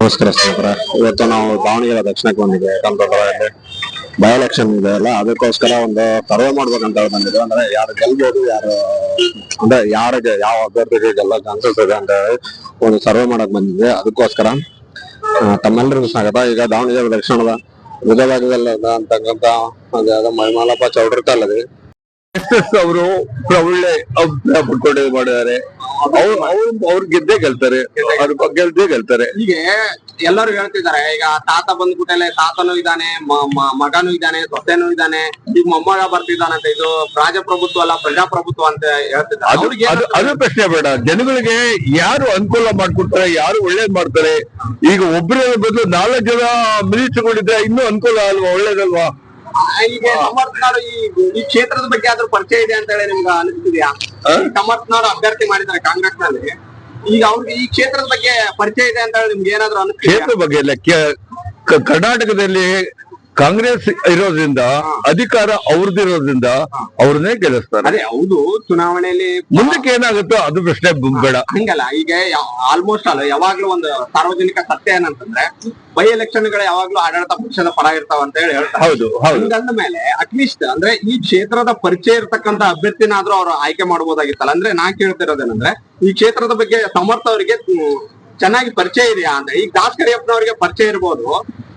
ನಮಸ್ಕಾರ ಸ್ನೇಹಿತರೆ. ಇವತ್ತು ನಾವು ದಾವಣಗೆರೆ ದಕ್ಷಿಣಕ್ಕೆ ಬಂದಿದ್ದೆ. ಯಾಕಂತಂದ್ರೆ ಬೈ ಎಲೆಕ್ಷನ್ ಇದೆ ಅಲ್ಲ, ಅದಕ್ಕೋಸ್ಕರ ಒಂದು ಸರ್ವೆ ಮಾಡ್ಬೇಕಂತ ಬಂದಿದೆ. ಅಂದ್ರೆ ಯಾರು ಗೆಲ್ಬಹುದು, ಯಾರು ಅಂದ್ರೆ ಯಾರಿಗೆ ಯಾವ ಅಭ್ಯರ್ಥಿಗೆ ಗೆಲ್ಲ ಚಾನ್ಸಸ್ ಇದೆ ಅಂತ ಹೇಳಿ ಒಂದು ಸರ್ವೆ ಮಾಡಕ್ ಬಂದಿದ್ದೆ. ಅದಕ್ಕೋಸ್ಕರ ತಮ್ಮೆಲ್ಲರಿಗೂ ಸ್ವಾಗತ. ಈಗ ದಾವಣಗೆರೆ ದಕ್ಷಿಣದ ವಿಧಭಾಗದಲ್ಲಿ ಅಂತಕ್ಕಂತ ಮೈಮಾಲಪ್ಪ ಚೌಡ್ರಿ ಕಾಲದಲ್ಲಿ ಅವರು ಒಳ್ಳೆ ಅಭಿಪ್ರಾಯ ಮಾಡಿದ್ದಾರೆ. ಅವ್ರು ಗೆದ್ದೇ ಗೆಲ್ತಾರೆ, ಅವ್ರ ಗೆದ್ದೇ ಗೆಲ್ತಾರೆ. ಈಗ ಎಲ್ಲರೂ ಹೇಳ್ತಿದ್ದಾರೆ, ಈಗ ತಾತ ಬಂದ್ಬಿಟ್ಟಲೆ ತಾತನೂ ಇದ್ದಾನೆ, ಮಗನೂ ಇದ್ದಾನೆ, ಸೊಸೆನೂ ಇದ್ದಾನೆ, ಈಗ ಮೊಮ್ಮಗ ಬರ್ತಿದ್ದಾನಂತ. ಇದು ರಾಜಪ್ರಭುತ್ವ ಅಲ್ಲ, ಪ್ರಜಾಪ್ರಭುತ್ವ ಅಂತ ಹೇಳ್ತಿದ್ದಾರೆ. ಅದು ಪ್ರಶ್ನೆ ಬೇಡ. ಜನಗಳಿಗೆ ಯಾರು ಅನುಕೂಲ ಮಾಡ್ಕೊಡ್ತಾರೆ, ಯಾರು ಒಳ್ಳೇದ್ ಮಾಡ್ತಾರೆ. ಈಗ ಒಬ್ಬರ ಬದಲು 4 ಜನ ಮಿನಿಸ್ಟರ್ಗಳಿದ್ರೆ ಇನ್ನೂ ಅನುಕೂಲ ಅಲ್ವಾ, ಒಳ್ಳೇದಲ್ವಾ? ಈಗ ಸಮರ್ಥನಾಡು ಈ ಕ್ಷೇತ್ರದ ಬಗ್ಗೆ ಆದ್ರೂ ಪರಿಚಯ ಇದೆ ಅಂತ ಹೇಳಿ ನಿಮ್ಗೆ ಅನಿಸ್ತಿದ್ಯಾ? ಸಮರ್ಥನಾಡು ಅಭ್ಯರ್ಥಿ ಮಾಡಿದ್ದಾರೆ ಕಾಂಗ್ರೆಸ್ ನಲ್ಲಿ. ಈಗ ಅವ್ರಿಗೆ ಈ ಕ್ಷೇತ್ರದ ಬಗ್ಗೆ ಪರಿಚಯ ಇದೆ ಅಂತ ಹೇಳಿ ನಿಮ್ಗೆ ಏನಾದ್ರು ಅನಿಸ್ತಿದ್ಯಾ? ಕ್ಷೇತ್ರದ ಬಗ್ಗೆ ಇಲ್ಲ. ಕರ್ನಾಟಕದಲ್ಲಿ ಕಾಂಗ್ರೆಸ್ ಇರೋದ್ರಿಂದ, ಅಧಿಕಾರ ಅವ್ರದ್ದಿರೋದ್ರಿಂದ ಅವ್ರನ್ನೇ ಗೆಲ್ಲಿಸ್ತಾರೆ. ಅದೇ ಹೌದು. ಚುನಾವಣೆಯಲ್ಲಿ ಮುಂದಕ್ಕೆ ಏನಾಗುತ್ತೋ ಅದು ಪ್ರಶ್ನೆ ಬೇಡ. ಹಂಗಲ್ಲ, ಈಗ ಆಲ್ಮೋಸ್ಟ್ ಅಲ್ಲ ಯಾವಾಗ್ಲೂ ಒಂದು ಸಾರ್ವಜನಿಕ ಸತ್ಯ ಏನಂತಂದ್ರೆ ಬೈ ಎಲೆಕ್ಷನ್ ಗಳು ಯಾವಾಗ್ಲೂ ಆಡಳಿತ ಪಕ್ಷದ ಪರ ಇರ್ತಾವ ಅಂತ ಹೇಳಿ ಹೇಳ್ತಾರೆ. ಹೌದು. ಹಂಗಂದ ಮೇಲೆ ಅಟ್ಲೀಸ್ಟ್ ಅಂದ್ರೆ ಈ ಕ್ಷೇತ್ರದ ಪರಿಚಯ ಇರ್ತಕ್ಕಂತ ಅಭ್ಯರ್ಥಿನಾದ್ರೂ ಅವ್ರು ಆಯ್ಕೆ ಮಾಡಬಹುದಾಗಿತ್ತಲ್ಲ. ಅಂದ್ರೆ ನಾ ಕೇಳ್ತಿರೋದೇನಂದ್ರೆ ಈ ಕ್ಷೇತ್ರದ ಬಗ್ಗೆ ಸಮರ್ಥ ಅವರಿಗೆ ಚೆನ್ನಾಗಿ ಪರಿಚಯ ಇದೆಯಾ ಅಂತ. ಈಗ ದಾಸ್ ಕರಿಯಪ್ಪನವರಿಗೆ ಪರಿಚಯ ಇರ್ಬೋದು,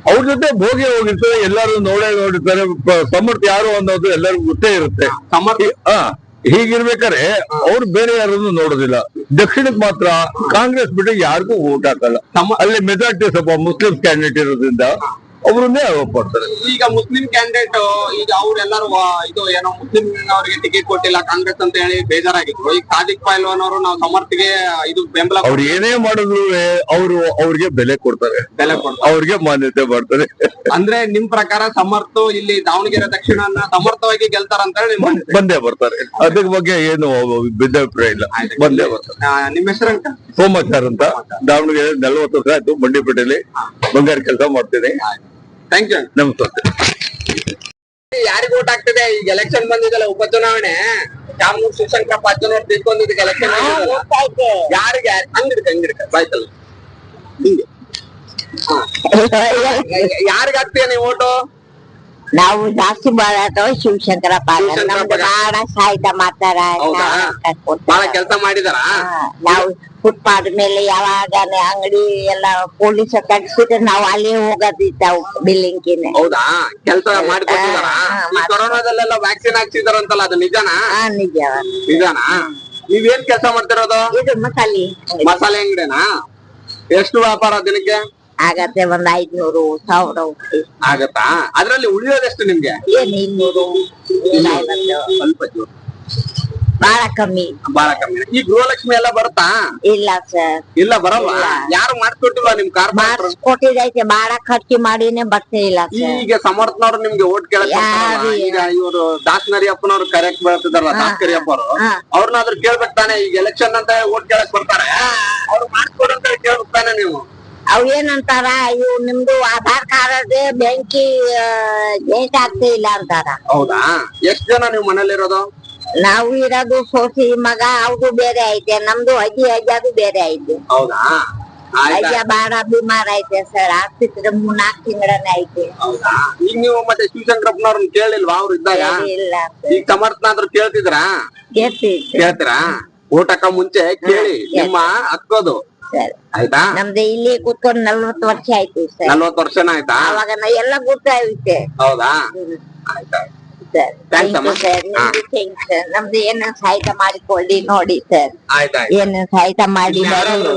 ಅವ್ರ ಜೊತೆ ಭೋಗಿ ಹೋಗಿರ್ತಾರೆ, ಎಲ್ಲರೂ ನೋಡಿರ್ತಾರೆ. ಸಮರ್ಥ ಯಾರು ಅನ್ನೋದು ಎಲ್ಲರಿಗೂ ಗೊತ್ತೇ ಇರುತ್ತೆ. ಹೀಗಿರ್ಬೇಕಾದ್ರೆ ಅವ್ರು ಬೇರೆ ಯಾರನ್ನು ನೋಡೋದಿಲ್ಲ. ದಕ್ಷಿಣಕ್ಕೆ ಮಾತ್ರ ಕಾಂಗ್ರೆಸ್ ಬಿಟ್ಟು ಯಾರಿಗೂ ಓಟ್ ಹಾಕಲ್ಲ. ಅಲ್ಲಿ ಮೆಜಾರಿಟಿ ಸ್ವಲ್ಪ ಮುಸ್ಲಿಂ ಕ್ಯಾಂಡಿಡೇಟ್ ಇರೋದ್ರಿಂದ ಅವರನ್ನೇ ಒಪ್ಪಿಡ್ತಾರೆ. ಈಗ ಮುಸ್ಲಿಂ ಕ್ಯಾಂಡಿಡೇಟ್ ಈಗ ಅವ್ರೆಲ್ಲರೂ ಇದು ಏನೋ ಮುಸ್ಲಿಂ ಅವರಿಗೆ ಟಿಕೆಟ್ ಕೊಟ್ಟಿಲ್ಲ ಕಾಂಗ್ರೆಸ್ ಅಂತ ಹೇಳಿ ಬೇಜಾರಾಗಿದ್ರು. ಈಗ ಸಾದಿಕ್ ಪೈಲ್ವಾನ್ ಅವರು ನಾವು ಸಮರ್ಥಿಗೆ ಇದು ಬೆಂಬಲ, ಅವ್ರು ಏನೇ ಮಾಡಿದ್ರು ಅವ್ರಿಗೆ ಬೆಲೆ ಕೊಡ್ತಾರೆ, ಅವ್ರಿಗೆ ಮಾನ್ಯತೆ ಮಾಡ್ತಾರೆ. ಅಂದ್ರೆ ನಿಮ್ ಪ್ರಕಾರ ಸಮರ್ಥ ಇಲ್ಲಿ ದಾವಣಗೆರೆ ದಕ್ಷಿಣ ಸಮರ್ಥವಾಗಿ ಗೆಲ್ತಾರ ಅಂತ ಹೇಳಿ ಬಂದೇ ಬರ್ತಾರೆ. ಅದ್ರ ಬಗ್ಗೆ ಏನು ಭಿನ್ನಾಭಿಪ್ರಾಯ ಇಲ್ಲ, ಬಂದೇ ಬರ್ತಾರೆ. ನಿಮ್ ಹೆಸರಂತ ಸೋಮಾಚಾರ್ ಅಂತ, ದಾವಣಗೆರೆ 40 ವರ್ಷ ಆಯ್ತು. ಬಂಡಿಪೇಟೆಯಲ್ಲಿ ಬಂಗಾರ ಕೆಲಸ ಮಾಡ್ತೀನಿ. Thank you. ನಮಸ್ತೆ. ಯಾರಿಗ ಓಟ್ ಆಗ್ತದೆ? ಈಗ ಎಲೆಕ್ಷನ್ ಬಂದಿದಲ್ಲ, ಉಪಚುನಾವಣೆ. ಶಾಮನೂರ್ ಶಿವಶಂಕರಪ್ಪ ಅಜ್ಜನವ್ರು ತಿಳ್ಕೊಂಡಿದ್ದಕ್ಕೆ ಎಲೆಕ್ಷನ್ ಯಾರಿಗೆ ಹಂಗಿಡ್ಕ ಬಾಯ್ತಲ್ಲ ಹಿಂಗೆ ಯಾರಿಗ ಆಗ್ತೀಯ ನೀವು ಓಟು? ನಾವು ಜಾಸ್ತಿ ಮಾಡೋದು ಶಿವಶಂಕರಪ್ಪ. ಬಾಳ ಸಾಹಿತ್ಯ ಮಾಡ್ತಾರ, ಬಹಳ ಕೆಲಸ ಮಾಡಿದಾರ. ನಾವು ಫುಟ್ಪಾತ್ ಮೇಲೆ ಯಾವಾಗ ಅಂಗಡಿ ಎಲ್ಲ ಪೊಲೀಸ್ ಕಟ್ಸಿದ್ರೆ ನಾವು ಅಲ್ಲಿ ಹೋಗೋದಿದ್ದಾವು ಬಿಲ್ಲಿಂಗಿನ. ಹೌದಾ? ಕೆಲಸ ಮಾಡಿಕೊಟ್ಟಿದಾರ. ಈ ಕೊರೋನಾದಲ್ಲೆಲ್ಲ ವ್ಯಾಕ್ಸಿನ್ ಹಾಕ್ಸಿದಾರಂತಲ್ಲ, ಅದು ನಿಜಾನಾ? ನಿಜಾನಾ? ನೀವೇನ್ ಕೆಲಸ ಮಾಡ್ತಿರೋದು? ಇದು ಮಸಾಲೆ ಅಂಗಡಿನಾ? ಎಷ್ಟು ವ್ಯಾಪಾರ ದಿನಕ್ಕೆ ಆಗತ್ತೆ? ಒಂದ್ 500 1000 ಆಗತ್ತಾ? ಅದ್ರಲ್ಲಿ ಉಳಿಯೋದೆಷ್ಟು ನಿಮ್ಗೆ? ಏನ್ 200 ಸ್ವಲ್ಪ ಬಾಳ ಕಮ್ಮಿ. ಈ ಗೃಹಲಕ್ಷ್ಮಿ ಎಲ್ಲ ಬರುತ್ತಾ? ಇಲ್ಲ ಸರ್, ಇಲ್ಲ ಬರಲ್ಲ. ಯಾರು ಮಾಡ್ಕೊಟ್ಟಿಲ್ವಾ ನಿಮ್ ಕಾರ್ಪೊರೇಟರ್? ಕೊಟ್ಟಿದೈತೆ, ಬಾಳ ಖರ್ಚು ಮಾಡಿನೇ ಬರ್ತಾ ಇಲ್ಲ ಸರ್. ಈಗ ಸಮರ್ಥನವ್ರು ನಿಮ್ಗೆ ಓಟ್ ಕೇಳಕ್ ಈಗ ಇವರು ದಾಸ್ ನರಿಯಪ್ಪನವ್ರು ಕರೆಕ್ಟ್ ಬರ್ತಿದಾರಲ್ಲ, ದಾಸ್ ಕರಿಯಪ್ಪ ಅವರು, ಅವ್ರನ್ನಾದ್ರೂ ಕೇಳ್ಬೇಕು ತಾನೆ. ಈಗ ಎಲೆಕ್ಷನ್ ಅಂತ ಓಟ್ ಕೇಳಕ್ ಬರ್ತಾರೆ, ಅವ್ರು ಮಾಡ್ಕೊಡು ಅಂತ ಕೇಳ್ಬೇಕು ತಾನೆ ನೀವು. ಅವ್ ಏನಂತಾರ, ಇವು ನಿಮ್ದು ಆಧಾರ್ ಕಾರ್ಡ್ ಬ್ಯಾಂಕಿ ಜೇಟ್ ಆಗ್ತಾ ಇಲ್ಲ ಅಂತಾರ. ಹೌದಾ? ಎಷ್ಟ್ ಜನ ನೀವು ಮನೇಲಿರೋದು? ನಾವು ಇರೋದು ಸೋಸಿ ಮಗ, ಅವ್ದು ಬೇರೆ ಐತೆ, ನಮ್ದು ಅಜ್ಜಿ ಅಜ್ಜದು ಬೇರೆ ಐತೆ. ಹೌದಾ? ಅಜ್ಜ ಬಾಳ ಬಿಮಾರ ಐತೆ ಸರ್, ಆಸ್ಪತ್ರೆ 3-4 ತಿಂಗಳನ್ನೇ ಐತೆ. ಹೌದಾ? ಈಗ ನೀವು ಮತ್ತೆ ಶಿವಶಂಕರಪ್ಪನವ್ರನ್ನ ಕೇಳಿಲ್ವಾ ಅವ್ರು ಇದ್ದಾಗ? ಇಲ್ಲ. ಈಗ ಸಮರ್ಥನಾದ್ರು ಕೇಳ್ತಿದ್ರಾ? ಕೇಳ್ತೀರಾ? ಓಟ್ ಹಾಕ ಮುಂಚೆ ಕೇಳಿ, ನಿಮ್ಮ ಹಕ್ಕೋದು. ಆಯ್ತಾ? ನಮ್ದು ಇಲ್ಲಿ ಕೂತ್ಕೊಂಡು 40 ವರ್ಷ ಆಯ್ತು ಸರ್. 40 ವರ್ಷನ ಆಯ್ತಾ? ಅವಾಗ ಎಲ್ಲ ಗೊತ್ತಾಗುತ್ತೆ. ಹೌದಾ? ಆಯ್ತಾ ಸರ್, ನಮ್ದು ಏನ ಸಹಾಯ ಮಾಡಿಕೊಳ್ಳಿ ನೋಡಿ ಸರ್. ಏನ್ ಸಹಾಯ ಮಾಡಿ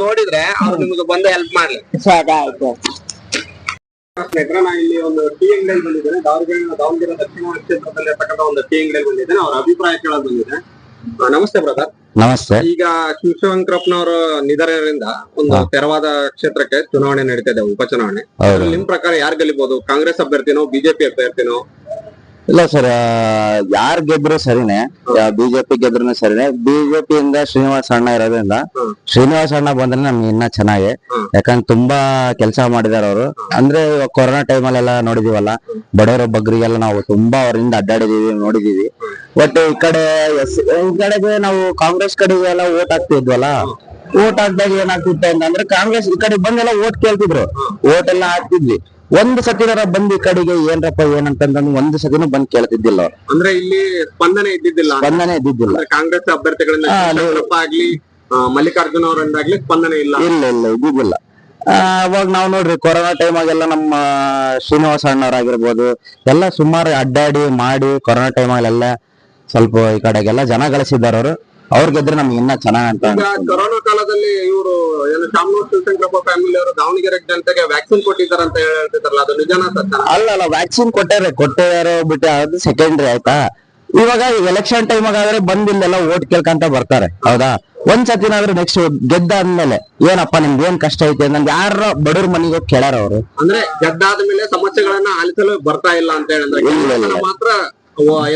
ನೋಡಿದ್ರೆ ಅವ್ರು ನಿಮ್ಗೆ ಬಂದು ಹೆಲ್ಪ್ ಮಾಡ್ಲಿ. ಸರಿ ಆಯ್ತು. ಸ್ನೇಹಿತರೆ, ನಾ ಇಲ್ಲಿ ಒಂದು ಟೀ ಅಂಗಡಿಯಲ್ಲಿ ಬಂದಿದ್ದೇನೆ. ದಾವಣಗೆರೆ ದಕ್ಷಿಣ ಕ್ಷೇತ್ರದಲ್ಲಿ ಇರ್ತಕ್ಕಂಥ ಒಂದು ಟೀ ಅಂಗಡಿಯಲ್ಲಿ ಬಂದಿದ್ದೇನೆ. ಅವ್ರ ಅಭಿಪ್ರಾಯ ಕೇಳೋದು ಬಂದಿದೆ. ನಮಸ್ತೆ ಬ್ರದರ್. ನಮಸ್ತೆ. ಈಗ ಶಿವಶಂಕರಪ್ಪನವರು ನಿಧನದಿಂದ ಒಂದು ತೆರವಾದ ಕ್ಷೇತ್ರಕ್ಕೆ ಚುನಾವಣೆ ನಡೀತಾ ಇದೆ, ಉಪಚುನಾವಣೆ. ನಿಮ್ ಪ್ರಕಾರ ಯಾರು ಗೆಲ್ಲಬಹುದು? ಕಾಂಗ್ರೆಸ್ ಅಭ್ಯರ್ಥಿನೋ, ಬಿಜೆಪಿ ಅಭ್ಯರ್ಥಿನೋ? ಇಲ್ಲ ಸರ್, ಯಾರ್ ಗೆದ್ರು ಸರಿನೇ, ಬಿಜೆಪಿ ಗೆದ್ರು ಸರಿನೇ. ಬಿಜೆಪಿಯಿಂದ ಶ್ರೀನಿವಾಸ ಅಣ್ಣ ಇರೋದ್ರಿಂದ ಶ್ರೀನಿವಾಸ ಅಣ್ಣ ಬಂದ್ರೆ ನಮ್ಗೆ ಇನ್ನ ಚೆನ್ನಾಗಿ. ಯಾಕಂದ್ರೆ ತುಂಬಾ ಕೆಲಸ ಮಾಡಿದಾರ ಅವರು. ಅಂದ್ರೆ ಕೊರೋನಾ ಟೈಮಲ್ಲೆಲ್ಲ ನೋಡಿದೀವಲ್ಲ, ಬಡವರ ಬಗ್ಗರಿಗೆಲ್ಲ ನಾವು ತುಂಬಾ ಅವರಿಂದ ಅಡ್ಡಾಡಿದೀವಿ, ನೋಡಿದೀವಿ. ಬಟ್ ಈ ಕಡೆಗೆ ನಾವು ಕಾಂಗ್ರೆಸ್ ಕಡೆಗೆ ಎಲ್ಲ ಓಟ್ ಹಾಕ್ತಿದ್ವಲ್ಲ, ಓಟ್ ಹಾಕ್ದಾಗ ಏನಾಗ್ತಿತ್ತು ಅಂತಂದ್ರೆ ಕಾಂಗ್ರೆಸ್ ಈ ಕಡೆ ಬಂದೆಲ್ಲ ಓಟ್ ಕೇಳ್ತಿದ್ರು, ಓಟ್ ಎಲ್ಲ ಹಾಕ್ತಿದ್ವಿ. ಒಂದ್ ಸತಿನಾರ ಬಂದ್ ಈ ಕಡೆಗೆ ಏನ್ರಪ್ಪ ಏನಂತಂದ್ರೆ ಒಂದ್ ಸತಿನೂ ಬಂದ್ ಕೇಳ್ತಿದ್ದಿಲ್ಲ ಅವ್ರು. ಅಂದ್ರೆ ಇಲ್ಲಿ ಸ್ಪಂದನೆ ಇದ್ದಿದ್ದಿಲ್ಲ, ಸ್ಪಂದನೆ ಇದ್ದಿದ್ದಿಲ್ಲ. ಅಂದ್ರೆ ಕಾಂಗ್ರೆಸ್ ಅಭ್ಯರ್ಥಿಗಳಿಂದ ಶಿವಶಂಕರಪ್ಪ ಆಗ್ಲಿ ಮಲ್ಲಿಕಾರ್ಜುನ ಅವರಿಂದಾಗ್ಲಿ ಸ್ಪಂದನೆ ಇಲ್ಲ. ಇಲ್ಲ ಇದ್ದಿದ್ದಿಲ್ಲ. ಅವಾಗ ನಾವ್ ನೋಡ್ರಿ ಕೊರೋನಾ ಟೈಮ್ ಆಗೆಲ್ಲ ನಮ್ಮ ಶ್ರೀನಿವಾಸ ಅಣ್ಣವ್ರಾಗಿರ್ಬೋದು ಎಲ್ಲ ಸುಮಾರು ಅಡ್ಡಾಡಿ ಮಾಡಿ ಕೊರೋನಾ ಟೈಮ್ ಆಗಲೆಲ್ಲ ಸ್ವಲ್ಪ ಈ ಕಡೆಗೆಲ್ಲ ಜನ ಗಳಿಸಿದಾರ ಅವ್ರ ಗೆದ್ರೆ ನಮ್ಗೆ ಇನ್ನ ಚೆನ್ನಾಗ್ ಅಂತ ಈಗ ಕೊರೋನಾ ಕಾಲದಲ್ಲಿ ಇವರು ಏನು ಶಾಮನೂರ್ ಶಿವಶಂಕರಪ್ಪ ಫ್ಯಾಮಿಲಿ ಅವರು ದಾವಣಗೆರೆ ಜನತೆಗೆ ವ್ಯಾಕ್ಸಿನ್ ಕೊಟ್ಟಿದ್ದಾರೆ ಅಂತ ಹೇಳ್ತಿದಾರಲ್ಲ, ಅದು ನಿಜಾನ ಸತ್ಯ? ಅಲ್ಲ ವ್ಯಾಕ್ಸಿನ್ ಕೊಟ್ಟಾರೋ ಬಿಟ್ಟು ಅದು ಸೆಕೆಂಡ್ರಿ ಆಯ್ತಾ. ಇವಾಗ ಎಲೆಕ್ಷನ್ ಟೈಮ್ ಆಗಾದ್ರೆ ಬಂದಿಲ್ಲೆಲ್ಲ ಓಟ್ ಕೇಳ್ಕಂತ ಬರ್ತಾರೆ, ಹೌದಾ? ಒಂದ್ ಸತಿನಾದ್ರೂ ನೆಕ್ಸ್ಟ್ ಗೆದ್ದಾದ್ಮೇಲೆ ಏನಪ್ಪಾ ನಿಮ್ಗೆ ಏನ್ ಕಷ್ಟ ಐತೆ ನನ್ಗೆ ಯಾರ ಬಡವ್ರ ಮನೆಗೆ ಹೋಗಿ ಕೇಳಾರ ಅವ್ರು. ಅಂದ್ರೆ ಗೆದ್ದಾದ್ಮೇಲೆ ಸಮಸ್ಯೆಗಳನ್ನ ಆಲಿಸಲು ಬರ್ತಾ ಇಲ್ಲ ಅಂತ ಹೇಳಿದ್ರೆ ಮಾತ್ರ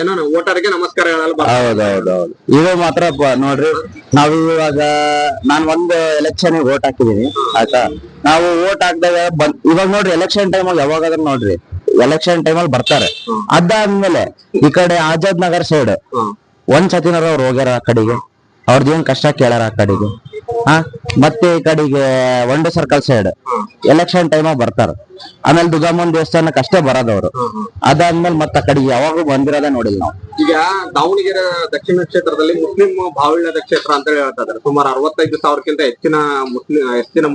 ಏನೋ ವೋಟರ್ಗೆ ನಮಸ್ಕಾರ ಹೇಳಲ್ಲ. ಹೌದೌದೌದು, ಇದು ಮಾತ್ರ ನೋಡ್ರಿ ನಾವು ಇವಾಗ ನಾನ್ ಒಂದು ಎಲೆಕ್ಷನ್ ವೋಟ್ ಹಾಕಿದೀನಿ ಆಯ್ತಾ. ನಾವು ವೋಟ್ ಹಾಕ್ದಾಗ ಇವಾಗ ನೋಡ್ರಿ ಎಲೆಕ್ಷನ್ ಟೈಮ್ ಅಲ್ಲಿ ಯಾವಾಗಾದ್ರೂ ನೋಡ್ರಿ ಎಲೆಕ್ಷನ್ ಟೈಮ್ ಅಲ್ಲಿ ಬರ್ತಾರೆ. ಅದಾದ್ಮೇಲೆ ಈ ಕಡೆ ಆಜಾದ್ ನಗರ್ ಸೈಡ್ ಒಂದ್ ಸತಿನಾರ ಅವ್ರು ಹೋಗ್ಯಾರ ಆ ಕಡೆಗೆ, ಅವ್ರದ್ದು ಏನ್ ಕಷ್ಟ ಕೇಳಾರ ಆ ಕಡೆಗೆ. ಮತ್ತೆ ಈ ಕಡೆಗೆ ಒಂಡೆ ಸರ್ಕಲ್ ಸೈಡ್ ಎಲೆಕ್ಷನ್ ಟೈಮ್ ಬರ್ತಾರ. ಆಮೇಲೆ ದುರ್ಗಮ್ಮನ್ ದೇವಸ್ಥಾನಕ್ಕೆ ಅಷ್ಟೇ ಬರೋದವ್ರು. ಅದಾದ್ಮೇಲೆ ಮತ್ತೆ ಆ ಕಡೆಗೆ ಯಾವಾಗೂ ಬಂದಿರೋದೇ ನೋಡಿಲ್ಲ ನಾವು. ಈಗ ದಾವಣಗೆರೆ ದಕ್ಷಿಣ ಕ್ಷೇತ್ರದಲ್ಲಿ ಮುಸ್ಲಿಂ ಬಾಹುಳ್ಯದ ಕ್ಷೇತ್ರ ಅಂತ ಹೇಳ್ತಾ ಇದ್ದಾರೆ. ಸುಮಾರು 65,000ಕ್ಕಿಂತ ಹೆಚ್ಚಿನ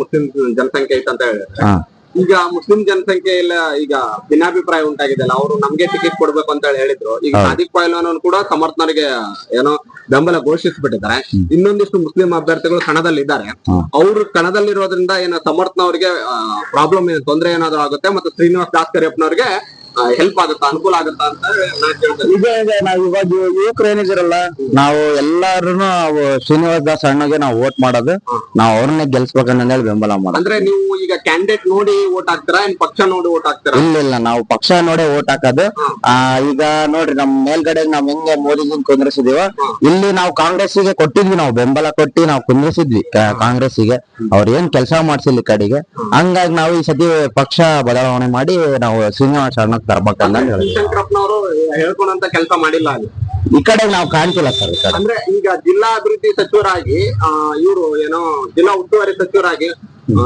ಮುಸ್ಲಿಂ ಜನಸಂಖ್ಯೆ ಐತೆ ಅಂತ ಹೇಳಿದ್ರೆ, ಈಗ ಮುಸ್ಲಿಂ ಜನಸಂಖ್ಯೆ ಎಲ್ಲ ಈಗ ಭಿನ್ನಾಭಿಪ್ರಾಯ ಉಂಟಾಗಿದೆ ಅಲ್ಲ, ಅವರು ನಮ್ಗೆ ಟಿಕೆಟ್ ಕೊಡ್ಬೇಕು ಅಂತ ಹೇಳಿದ್ರು. ಈಗ ಸಾದಿಕ್ ಪೈಲ್ವಾನ್ ಕೂಡ ಸಮರ್ಥನರಿಗೆ ಏನೋ ಬೆಂಬಲ ಘೋಷಿಸ್ಬಿಟ್ಟಿದ್ದಾರೆ. ಇನ್ನೊಂದಿಷ್ಟು ಮುಸ್ಲಿಂ ಅಭ್ಯರ್ಥಿಗಳು ಕಣದಲ್ಲಿ ಇದ್ದಾರೆ. ಅವರು ಕಣದಲ್ಲಿರೋದ್ರಿಂದ ಏನೋ ಸಮರ್ಥನವರಿಗೆ ಪ್ರಾಬ್ಲಮ್ ತೊಂದರೆ ಏನಾದ್ರು ಆಗುತ್ತೆ, ಮತ್ತು ಶ್ರೀನಿವಾಸ್ ದಾಸ್ಕರಿಯಪ್ಪನವ್ರಿಗೆ ಹೆಲ್ಪ್ ಆಗುತ್ತಾ, ಅನುಕೂಲ ಆಗುತ್ತಾ ಅಂತ ಈಗ ನಾವ್ ಇವಾಗ ಯುವಕರು ಏನಿದಿರಲ್ಲ, ನಾವು ಎಲ್ಲಾರು ಶ್ರೀನಿವಾಸ್ ದಾಸ್ ಅಣ್ಣಗೆ ನಾವು ವೋಟ್ ಮಾಡೋದು, ನಾವ್ ಅವ್ರನ್ನೇ ಗೆಲ್ಸ್ಬೇಕಂತ ಹೇಳಿ ಬೆಂಬಲ ಮಾಡೋದು. ಅಂದ್ರೆ ನೀವು ಈಗ ಕ್ಯಾಂಡಿಡೇಟ್ ನೋಡಿ ವೋಟ್ ಹಾಕ್ತಾರಾ, ಏನ್ ಪಕ್ಷ ನೋಡಿ ವೋಟ್ ಹಾಕ್ತಾರಾ? ಇಲ್ಲ ನಾವು ಪಕ್ಷ ನೋಡಿ ವೋಟ್ ಹಾಕೋದು. ಈಗ ನೋಡ್ರಿ ನಮ್ ಮೇಲ್ಗಡೆ ನಾವ್ ಹೆಂಗೆ ಮೋದಿಜಿನ್ ಕುಂದ್ರಿಸಿದೀವ, ಇಲ್ಲಿ ನಾವು ಕಾಂಗ್ರೆಸ್ಸಿಗೆ ಕೊಟ್ಟಿದ್ವಿ, ನಾವು ಬೆಂಬಲ ಕೊಟ್ಟಿ ನಾವು ಕುಂದ್ರಿಸಿದ್ವಿ ಕಾಂಗ್ರೆಸ್ಸಿಗೆ. ಅವ್ರ ಏನ್ ಕೆಲಸ ಮಾಡ್ಸಿಲ್ಲ ಈ ಕಡೆಗೆ. ಹಂಗಾಗಿ ನಾವು ಈ ಸತಿ ಪಕ್ಷ ಬದಲಾವಣೆ ಮಾಡಿ ನಾವು ಶ್ರೀನಿವಾಸ ಅಣ್ಣ ತರ್ಬೇಕಂತ ಶಿವಶಂಕರಪ್ಪನವರು ಹೇಳ್ಕೊಂಡಂತ ಕೆಲಸ ಮಾಡಿಲ್ಲ ಅಲ್ಲಿ ಈ ಕಡೆ ನಾವು ಕಾಣ್ತಿಲ್ಲ ಸರ್. ಅಂದ್ರೆ ಈಗ ಜಿಲ್ಲಾ ಅಭಿವೃದ್ಧಿ ಸಚಿವರಾಗಿ ಇವರು ಏನೋ ಜಿಲ್ಲಾ ಉಸ್ತುವಾರಿ ಸಚಿವರಾಗಿ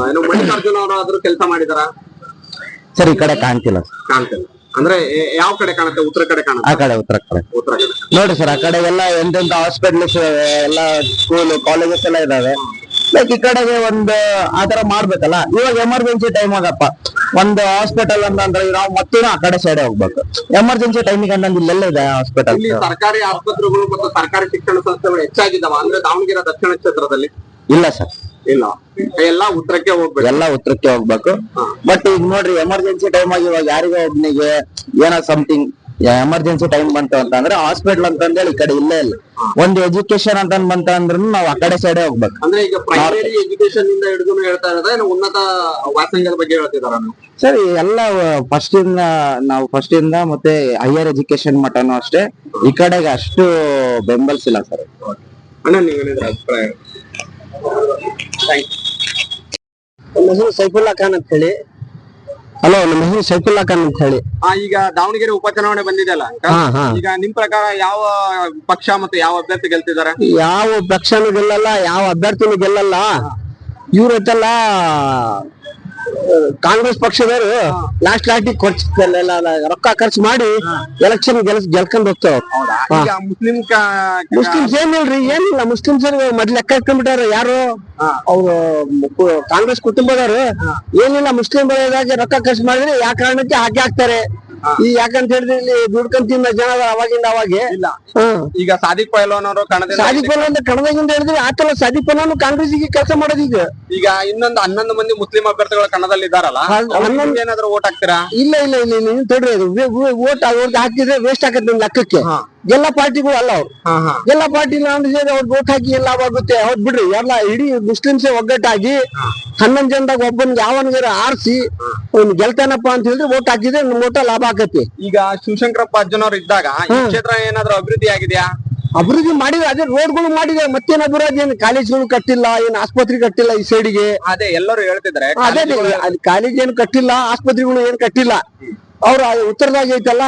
ಏನೋ ಮಲ್ಲಿಕಾರ್ಜುನ ಅವರು ಆದ್ರೂ ಕೆಲಸ ಮಾಡಿದಾರ ಸರ್? ಈ ಕಡೆ ಕಾಣ್ತಿಲ್ಲ. ಕಾಣ್ತಿಲ್ಲ ಅಂದ್ರೆ ಯಾವ ಕಡೆ ಕಾಣುತ್ತೆ? ಉತ್ತರ ಕಡೆ ಕಾಣುತ್ತೆ. ಆ ಕಡೆ ಉತ್ತರ ಕಡೆ ನೋಡ್ರಿ ಸರ್, ಆ ಕಡೆ ಎಲ್ಲ ಎಂತೆಂತ ಹಾಸ್ಪಿಟಲ್ಸ್ ಎಲ್ಲ ಸ್ಕೂಲ್ ಕಾಲೇಜಸ್ ಎಲ್ಲ ಇದಾವೆ. ಲೈಕ್ ಈ ಕಡೆಗೆ ಒಂದು ಆತರ ಮಾಡ್ಬೇಕಲ್ಲ. ಇವಾಗ ಎಮರ್ಜೆನ್ಸಿ ಟೈಮ್ ಆಗಪ್ಪ ಒಂದು ಹಾಸ್ಪಿಟಲ್ ಅಂತಂದ್ರೆ ನಾವು ಮತ್ತೆ ಆ ಕಡೆ ಸೈಡ್ ಹೋಗ್ಬೇಕು. ಎಮರ್ಜೆನ್ಸಿ ಟೈಮಿಗೆ ಅಂತಂದ್ರೆ ಇಲ್ಲೆಲ್ಲ ಇದೆ ಹಾಸ್ಪಿಟಲ್. ಇಲ್ಲಿ ಸರ್ಕಾರಿ ಆಸ್ಪತ್ರೆಗಳು ಮತ್ತು ಸರ್ಕಾರಿ ಶಿಕ್ಷಣ ಸಂಸ್ಥೆಗಳು ಹೆಚ್ಚಾಗಿದ್ದಾವ ಅಂದ್ರೆ ದಾವಣಗೆರೆ ದಕ್ಷಿಣ ಕ್ಷೇತ್ರದಲ್ಲಿ? ಇಲ್ಲ ಸರ್, ಇಲ್ಲ, ಎಲ್ಲಾ ಉತ್ತರಕ್ಕೆ ಹೋಗ್ಬೇಕು. ಎಲ್ಲಾ ಉತ್ತರಕ್ಕೆ ಹೋಗ್ಬೇಕು. ಬಟ್ ಈಗ ನೋಡ್ರಿ ಎಮರ್ಜೆನ್ಸಿ ಟೈಮ್ ಆಗಿ ಇವಾಗ ಯಾರಿಗೋ ಒಬ್ನಿಗೆ ಏನೋ ಸಮಥಿಂಗ್ ಎಮರ್ಜೆನ್ಸಿ ಟೈಮ್ ಬಂತು ಅಂತಂದ್ರೆ ಹಾಸ್ಪಿಟಲ್ ಅಂತಂದೇಳಿ ಈ ಕಡೆ ಇಲ್ಲೇ ಇಲ್ಲ. ಒಂದು ಎಜುಕೇಶನ್ ಅಂತ ಬಂತ ಅಂದ್ರೂ ನಾವು ಆ ಕಡೆ ಸೈಡ್ ಹೋಗ್ಬೇಕು. ಅಂದ್ರೆ ಈಗ ಪ್ರೈಮರಿ ಎಜುಕೇಶನ್ ಇಂದ ಹಿಡಿದು ಹೇಳ್ತಾ ಇರೋದ ಉನ್ನತ ವ್ಯಾಸಂಗದ ಬಗ್ಗೆ ಹೇಳ್ತಿದಾರ? ಸರಿ, ಎಲ್ಲ ಫಸ್ಟ್ ಇಂದ ಮತ್ತೆ ಹೈಯರ್ ಎಜುಕೇಶನ್ ಮಟ್ಟನು ಅಷ್ಟೇ. ಈ ಕಡೆಗೆ ಅಷ್ಟು ಬೆಂಬಲಿಸಿಲ್ಲ ಸರ್. ಅಣ್ಣ ನೀವೇನಿದ್ರೆ ಅಭಿಪ್ರಾಯ? ನಮ್ಮ ಹೆಸರು ಸೈಫುಲ್ಲಾ ಖಾನ್ ಅಂತ ಹೇಳಿ. ಹಲೋ, ನಮ್ಮ ಹೆಸರು ಸೈಫುಲ್ಲಾ ಖಾನ್ ಅಂತ ಹೇಳಿ. ಈಗ ದಾವಣಗೆರೆ ಉಪಚುನಾವಣೆ ಬಂದಿದೆಯಲ್ಲ, ಈಗ ನಿಮ್ ಪ್ರಕಾರ ಯಾವ ಪಕ್ಷ ಮತ್ತು ಯಾವ ಅಭ್ಯರ್ಥಿ ಗೆಲ್ತಿದ್ದಾರೆ? ಯಾವ ಪಕ್ಷನೂ ಗೆಲ್ಲಲ್ಲ, ಯಾವ ಅಭ್ಯರ್ಥಿನೂ ಗೆಲ್ಲಲ್ಲ. ಇವ್ರ ಐತಲ್ಲ ಕಾಂಗ್ರೆಸ್ ಪಕ್ಷದವರು ಲಾಸ್ಟ್ ರೊಕ್ಕ ಖರ್ಚು ಮಾಡಿ ಎಲೆಕ್ಷನ್ ಗೆಲ್ಕೊಂಡ್ ಹೋಗ್ತಾವ. ಮುಸ್ಲಿಮ್ಸ್ ಏನಿಲ್ರಿ, ಏನಿಲ್ಲ. ಮುಸ್ಲಿಮ್ಸ್ ಮೊದ್ಲು ಲೆಕ್ಕ ಇಟ್ಕೊಂಡ್ಬಿಟ್ಟಾರ ಯಾರು ಅವ್ರು ಕಾಂಗ್ರೆಸ್ ಕುಟುಂಬದವರು. ಏನಿಲ್ಲ, ಮುಸ್ಲಿಂ ಬರೋದಾಗಿ ರೊಕ್ಕ ಖರ್ಚು ಮಾಡಿದ್ರೆ ಯಾವ ಕಾರಣಕ್ಕೆ ಹಾಕಿ ಹಾಕ್ತಾರೆ. ಈ ಯಾಕಂತ ಹೇಳಿದ್ರೆ ಇಲ್ಲಿ ದುಡ್ಕೊಂಡ್ ತಿನ್ನ ಜನ ಅವಾಗಿಂದ ಅವಾಗೆ. ಈಗ ಸಾದಿಕ್ ಪೈಲ್ವಾನ್ ಅವರು ಕಣದಾಗಿಂದ ಹೇಳಿದ್ರೆ ಆತಲ್ಲ. ಸಾದಿಕ್ ಪೈಲ್ವಾನ್ ಕಾಂಗ್ರೆಸ್ಗೆ ಕೆಲಸ ಮಾಡೋದು. ಈಗ ಇನ್ನೊಂದು 11 ಮಂದಿ ಮುಸ್ಲಿಂ ಅಭ್ಯರ್ಥಿಗಳ ಕಣದಲ್ಲಿ ಇದಾರಲ್ಲ, ಏನಾದ್ರು ವೋಟ್ ಹಾಕ್ತೀರಾ? ಇಲ್ಲ ತೊಡ್ರಿ, ಅದು ವೋಟ್ ಅವ್ರಿಗೆ ಹಾಕಿದ್ರೆ ವೇಸ್ಟ್ ಆಗತ್ತೆ ನಿಮ್ ಲೆಕ್ಕಕ್ಕೆ. ಎಲ್ಲಾ ಪಾರ್ಟಿಗಳು ಅಲ್ಲ ಅವ್ರು. ಎಲ್ಲಾ ಪಾರ್ಟಿ ಅವ್ರು ವೋಟ್ ಹಾಕಿ ಎಲ್ಲ ಆಗುತ್ತೆ. ಹೌದ್ ಬಿಡ್ರಿ, ಎಲ್ಲ ಇಡೀ ಮುಸ್ಲಿಮ್ಸೇ ಒಗ್ಗಟ್ಟಾಗಿ 11 ಜನದಾಗ ಒಬ್ಬನ್ಗೆ ಯಾವನ್ಗಾರ ಆರಿಸಿ ಗೆಲ್ತಾನಪ್ಪ ಅಂತ ಹೇಳಿದ್ರೆ ವೋಟ್ ಹಾಕಿದ್ರೆ ನಮ್ ವೋಟ ಲಾಭ ಆಗತ್ತೆ. ಈಗ ಶಿವಶಂಕರಪ್ಪ ಅಜ್ಜನವ್ರು ಇದ್ದಾಗ ಈ ಕ್ಷೇತ್ರ ಏನಾದ್ರು ಅಭಿವೃದ್ಧಿ ಆಗಿದೆಯಾ? ಅಭಿವೃದ್ಧಿ ಮಾಡಿದ್ರೆ ಅದೇ ರೋಡ್ಗಳು ಮಾಡಿದ್ರೆ, ಮತ್ತೇನ್ ಅಭಿವೃದ್ಧಿ? ಏನ್ ಕಾಲೇಜ್ಗಳು ಕಟ್ಟಿಲ್ಲ, ಏನ್ ಆಸ್ಪತ್ರೆ ಕಟ್ಟಿಲ್ಲ ಈ ಸೈಡ್ಗೆ. ಅದೇ ಎಲ್ಲರೂ ಹೇಳ್ತಿದ್ರೆ ಅದೇ ಕಾಲೇಜ್ ಏನು ಕಟ್ಟಿಲ್ಲ, ಆಸ್ಪತ್ರೆಗಳು ಏನ್ ಕಟ್ಟಿಲ್ಲ. ಅವ್ರು ಉತ್ತರದಾಗ ಐತಲ್ಲ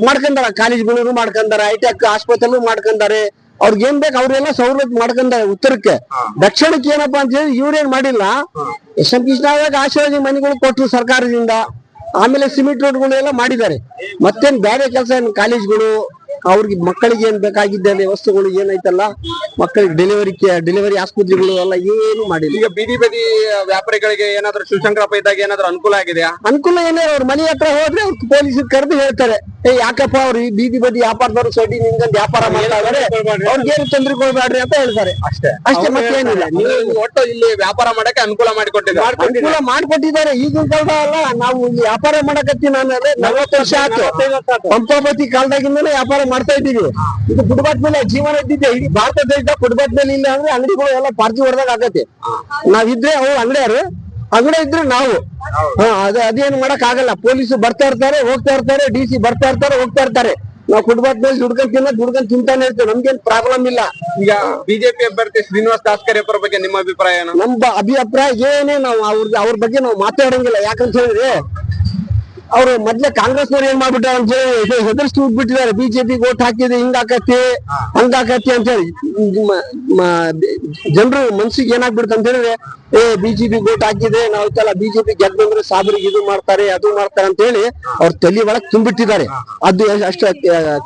ಮಾಡ್ಕೊಂಡಾರ, ಕಾಲೇಜ್ಗಳು ಮಾಡ್ಕೊಂಡಾರ, ಹೈಟೆಕ್ ಆಸ್ಪತ್ರೆ ಮಾಡ್ಕೊಂಡಾರೆ, ಅವ್ರಿಗೆ ಏನ್ ಬೇಕು ಅವ್ರೆಲ್ಲ ಸವಲತ್ತು ಮಾಡ್ಕೊಂಡಾರೆ ಉತ್ತರಕ್ಕೆ. ದಕ್ಷಿಣಕ್ಕೆ ಏನಪ್ಪಾ ಅಂತ ಹೇಳಿ ಇವ್ರೇನ್ ಮಾಡಿಲ್ಲ. ಎಸ್ ಎಂ ಕೃಷ್ಣಾಗ ಆಶೀರ್ವಾದ ಮನೆಗಳು ಕೊಟ್ರು ಸರ್ಕಾರದಿಂದ. ಆಮೇಲೆ ಸಿಮೆಂಟ್ ರೋಡ್ಗಳು ಎಲ್ಲ ಮಾಡಿದ್ದಾರೆ. ಮತ್ತೇನ್ ಬೇರೆ ಕೆಲಸ ಏನ್ ಕಾಲೇಜ್ಗಳು ಅವ್ರಿಗೆ ಮಕ್ಕಳಿಗೆ ಏನ್ ಬೇಕಾಗಿದ್ದ ವಸ್ತುಗಳು ಏನೈತಲ್ಲ ಮಕ್ಕಳಿಗೆ ಡೆಲಿವರಿ ಆಸ್ಪತ್ರೆಗಳು ಎಲ್ಲ ಏನು ಮಾಡಿಲ್ಲ. ಈಗ ಬೀದಿ ಬದಿ ವ್ಯಾಪಾರಿಗಳಿಗೆ ಏನಾದ್ರು ಶಿವಶಂಕರಪ್ಪ ಇದ್ದಾಗ ಏನಾದ್ರು ಅನುಕೂಲ ಆಗಿದೆಯಾ? ಅನುಕೂಲ ಏನೇ ಅವ್ರ ಮನೆ ಹತ್ರ ಹೋದ್ರೆ ಅವ್ರು ಪೊಲೀಸರು ಕರೆದು ಹೇಳ್ತಾರೆ, ಯಾಕಪ್ಪ ಅವ್ರು ಈ ಬೀದಿ ಬದಿ ವ್ಯಾಪಾರದವ್ರು ಸೊಡ್ಡಿ ನಿಂದ ವ್ಯಾಪಾರ ಮಾಡ್ತಾ ಇದಾರೆ, ಅವ್ರಿಗೇನು ತೊಂದ್ರೆ ಕೊಡ್ಬೇಡ್ರಿ ಅಂತ ಹೇಳ್ತಾರೆ. ಅಷ್ಟೇ ಮತ್ತೇನಿಲ್ಲ. ನೀವು ಒಟ್ಟು ಇಲ್ಲಿ ವ್ಯಾಪಾರ ಮಾಡಕ್ಕೆ ಅನುಕೂಲ ಮಾಡಿಕೊಟ್ಟಿದ್ದಾರೆ. ಅನುಕೂಲ ಮಾಡ್ಕೊಟ್ಟಿದ್ದಾರೆ. ಈಗಿನ ಕಾಲದ ಅಲ್ಲ, ನಾವು ಇಲ್ಲಿ ವ್ಯಾಪಾರ ಮಾಡಕತ್ತೀನಿ ಆಮೇಲೆ 40 ವರ್ಷ ಆಯ್ತು. ಪಂಪಾಪತಿ ಕಾಲದಾಗಿಂದಲೇ ವ್ಯಾಪಾರ ಮಾಡ್ತಾ ಇದ್ದೀವಿ. ಇದು ಫುಟ್ಪಾತ್ ಮೇಲೆ ಜೀವನ ಇದ್ದಿದ್ದೆ. ಇಡೀ ಭಾರತ ದೇಶದ ಫುಟ್ಪಾತ್ ಮೇಲೆ ಇಲ್ಲ ಅಂದ್ರೆ ಅಂಗಡಿಗಳು ಎಲ್ಲ ಪಾರ್ಟಿ ಹೊಡೆದಾಗ ಆಗತ್ತೆ. ನಾವಿದ್ರೆ ಅವ್ರು ಅಂಗಡಿಯಾರು, ಅಂಗಡಿ ಇದ್ರೆ ನಾವು ಅದೇನು ಮಾಡಕ್ ಆಗಲ್ಲ. ಪೊಲೀಸರು ಬರ್ತಾ ಇರ್ತಾರೆ ಹೋಗ್ತಾ ಇರ್ತಾರೆ, DC ಬರ್ತಾ ಇರ್ತಾರೆ ಹೋಗ್ತಾ ಇರ್ತಾರೆ. ನಾವು ಫುಟ್ಪಾತ್ ಮೇಲೆ ದುಡ್ಕೊಂಡ್ ತಿಂತಾನೆ ಇರ್ತೇವೆ. ನಮ್ಗೇನ್ ಪ್ರಾಬ್ಲಮ್ ಇಲ್ಲ. ಈಗ ಬಿಜೆಪಿ ಅಭ್ಯರ್ಥಿ ಶ್ರೀನಿವಾಸ್ ದಾಸ್ಕರಿಯಪ್ಪರ ಬಗ್ಗೆ ನಿಮ್ಮ ಅಭಿಪ್ರಾಯ ಏನು? ನಮ್ಮ ಅಭಿಪ್ರಾಯ ಏನೇ ನಾವು ಅವ್ರ ಬಗ್ಗೆ ನಾವು ಮಾತಾಡಂಗಿಲ್ಲ. ಯಾಕಂತ ಹೇಳಿದ್ರೆ ಅವ್ರು ಮೊದ್ಲೇ ಕಾಂಗ್ರೆಸ್ನವ್ರು ಏನ್ ಮಾಡ್ಬಿಟ್ಟಾರ ಅಂತ ಹೇಳಿ ಹೆದರ್ಸಿ ಬಿಟ್ಟಿದ್ದಾರೆ. ಬಿಜೆಪಿಗೆ ಓಟ್ ಹಾಕಿದ್ರೆ ಹಿಂಗಾಕತಿ ಹಂಗಾಕತಿ ಅಂತ ಹೇಳಿ ಜನರು ಮನ್ಸಿಗೆ ಏನಾಗ್ಬಿಡ್ತ ಅಂತ ಹೇಳಿದ್ರೆ ಬಿಜೆಪಿ ಓಟ್ ಹಾಕಿದ್ರೆ ನಾವು ಬಿಜೆಪಿ ಗೆದ್ದಂದ್ರೆ ಸಾಬ್ರಿಗೆ ಇದು ಮಾಡ್ತಾರೆ ಅದು ಮಾಡ್ತಾರೆ ಅಂತ ಹೇಳಿ ಅವ್ರ ತಲೆ ಒಳಗ್ ತುಂಬಿಟ್ಟಿದ್ದಾರೆ. ಅದು ಅಷ್ಟು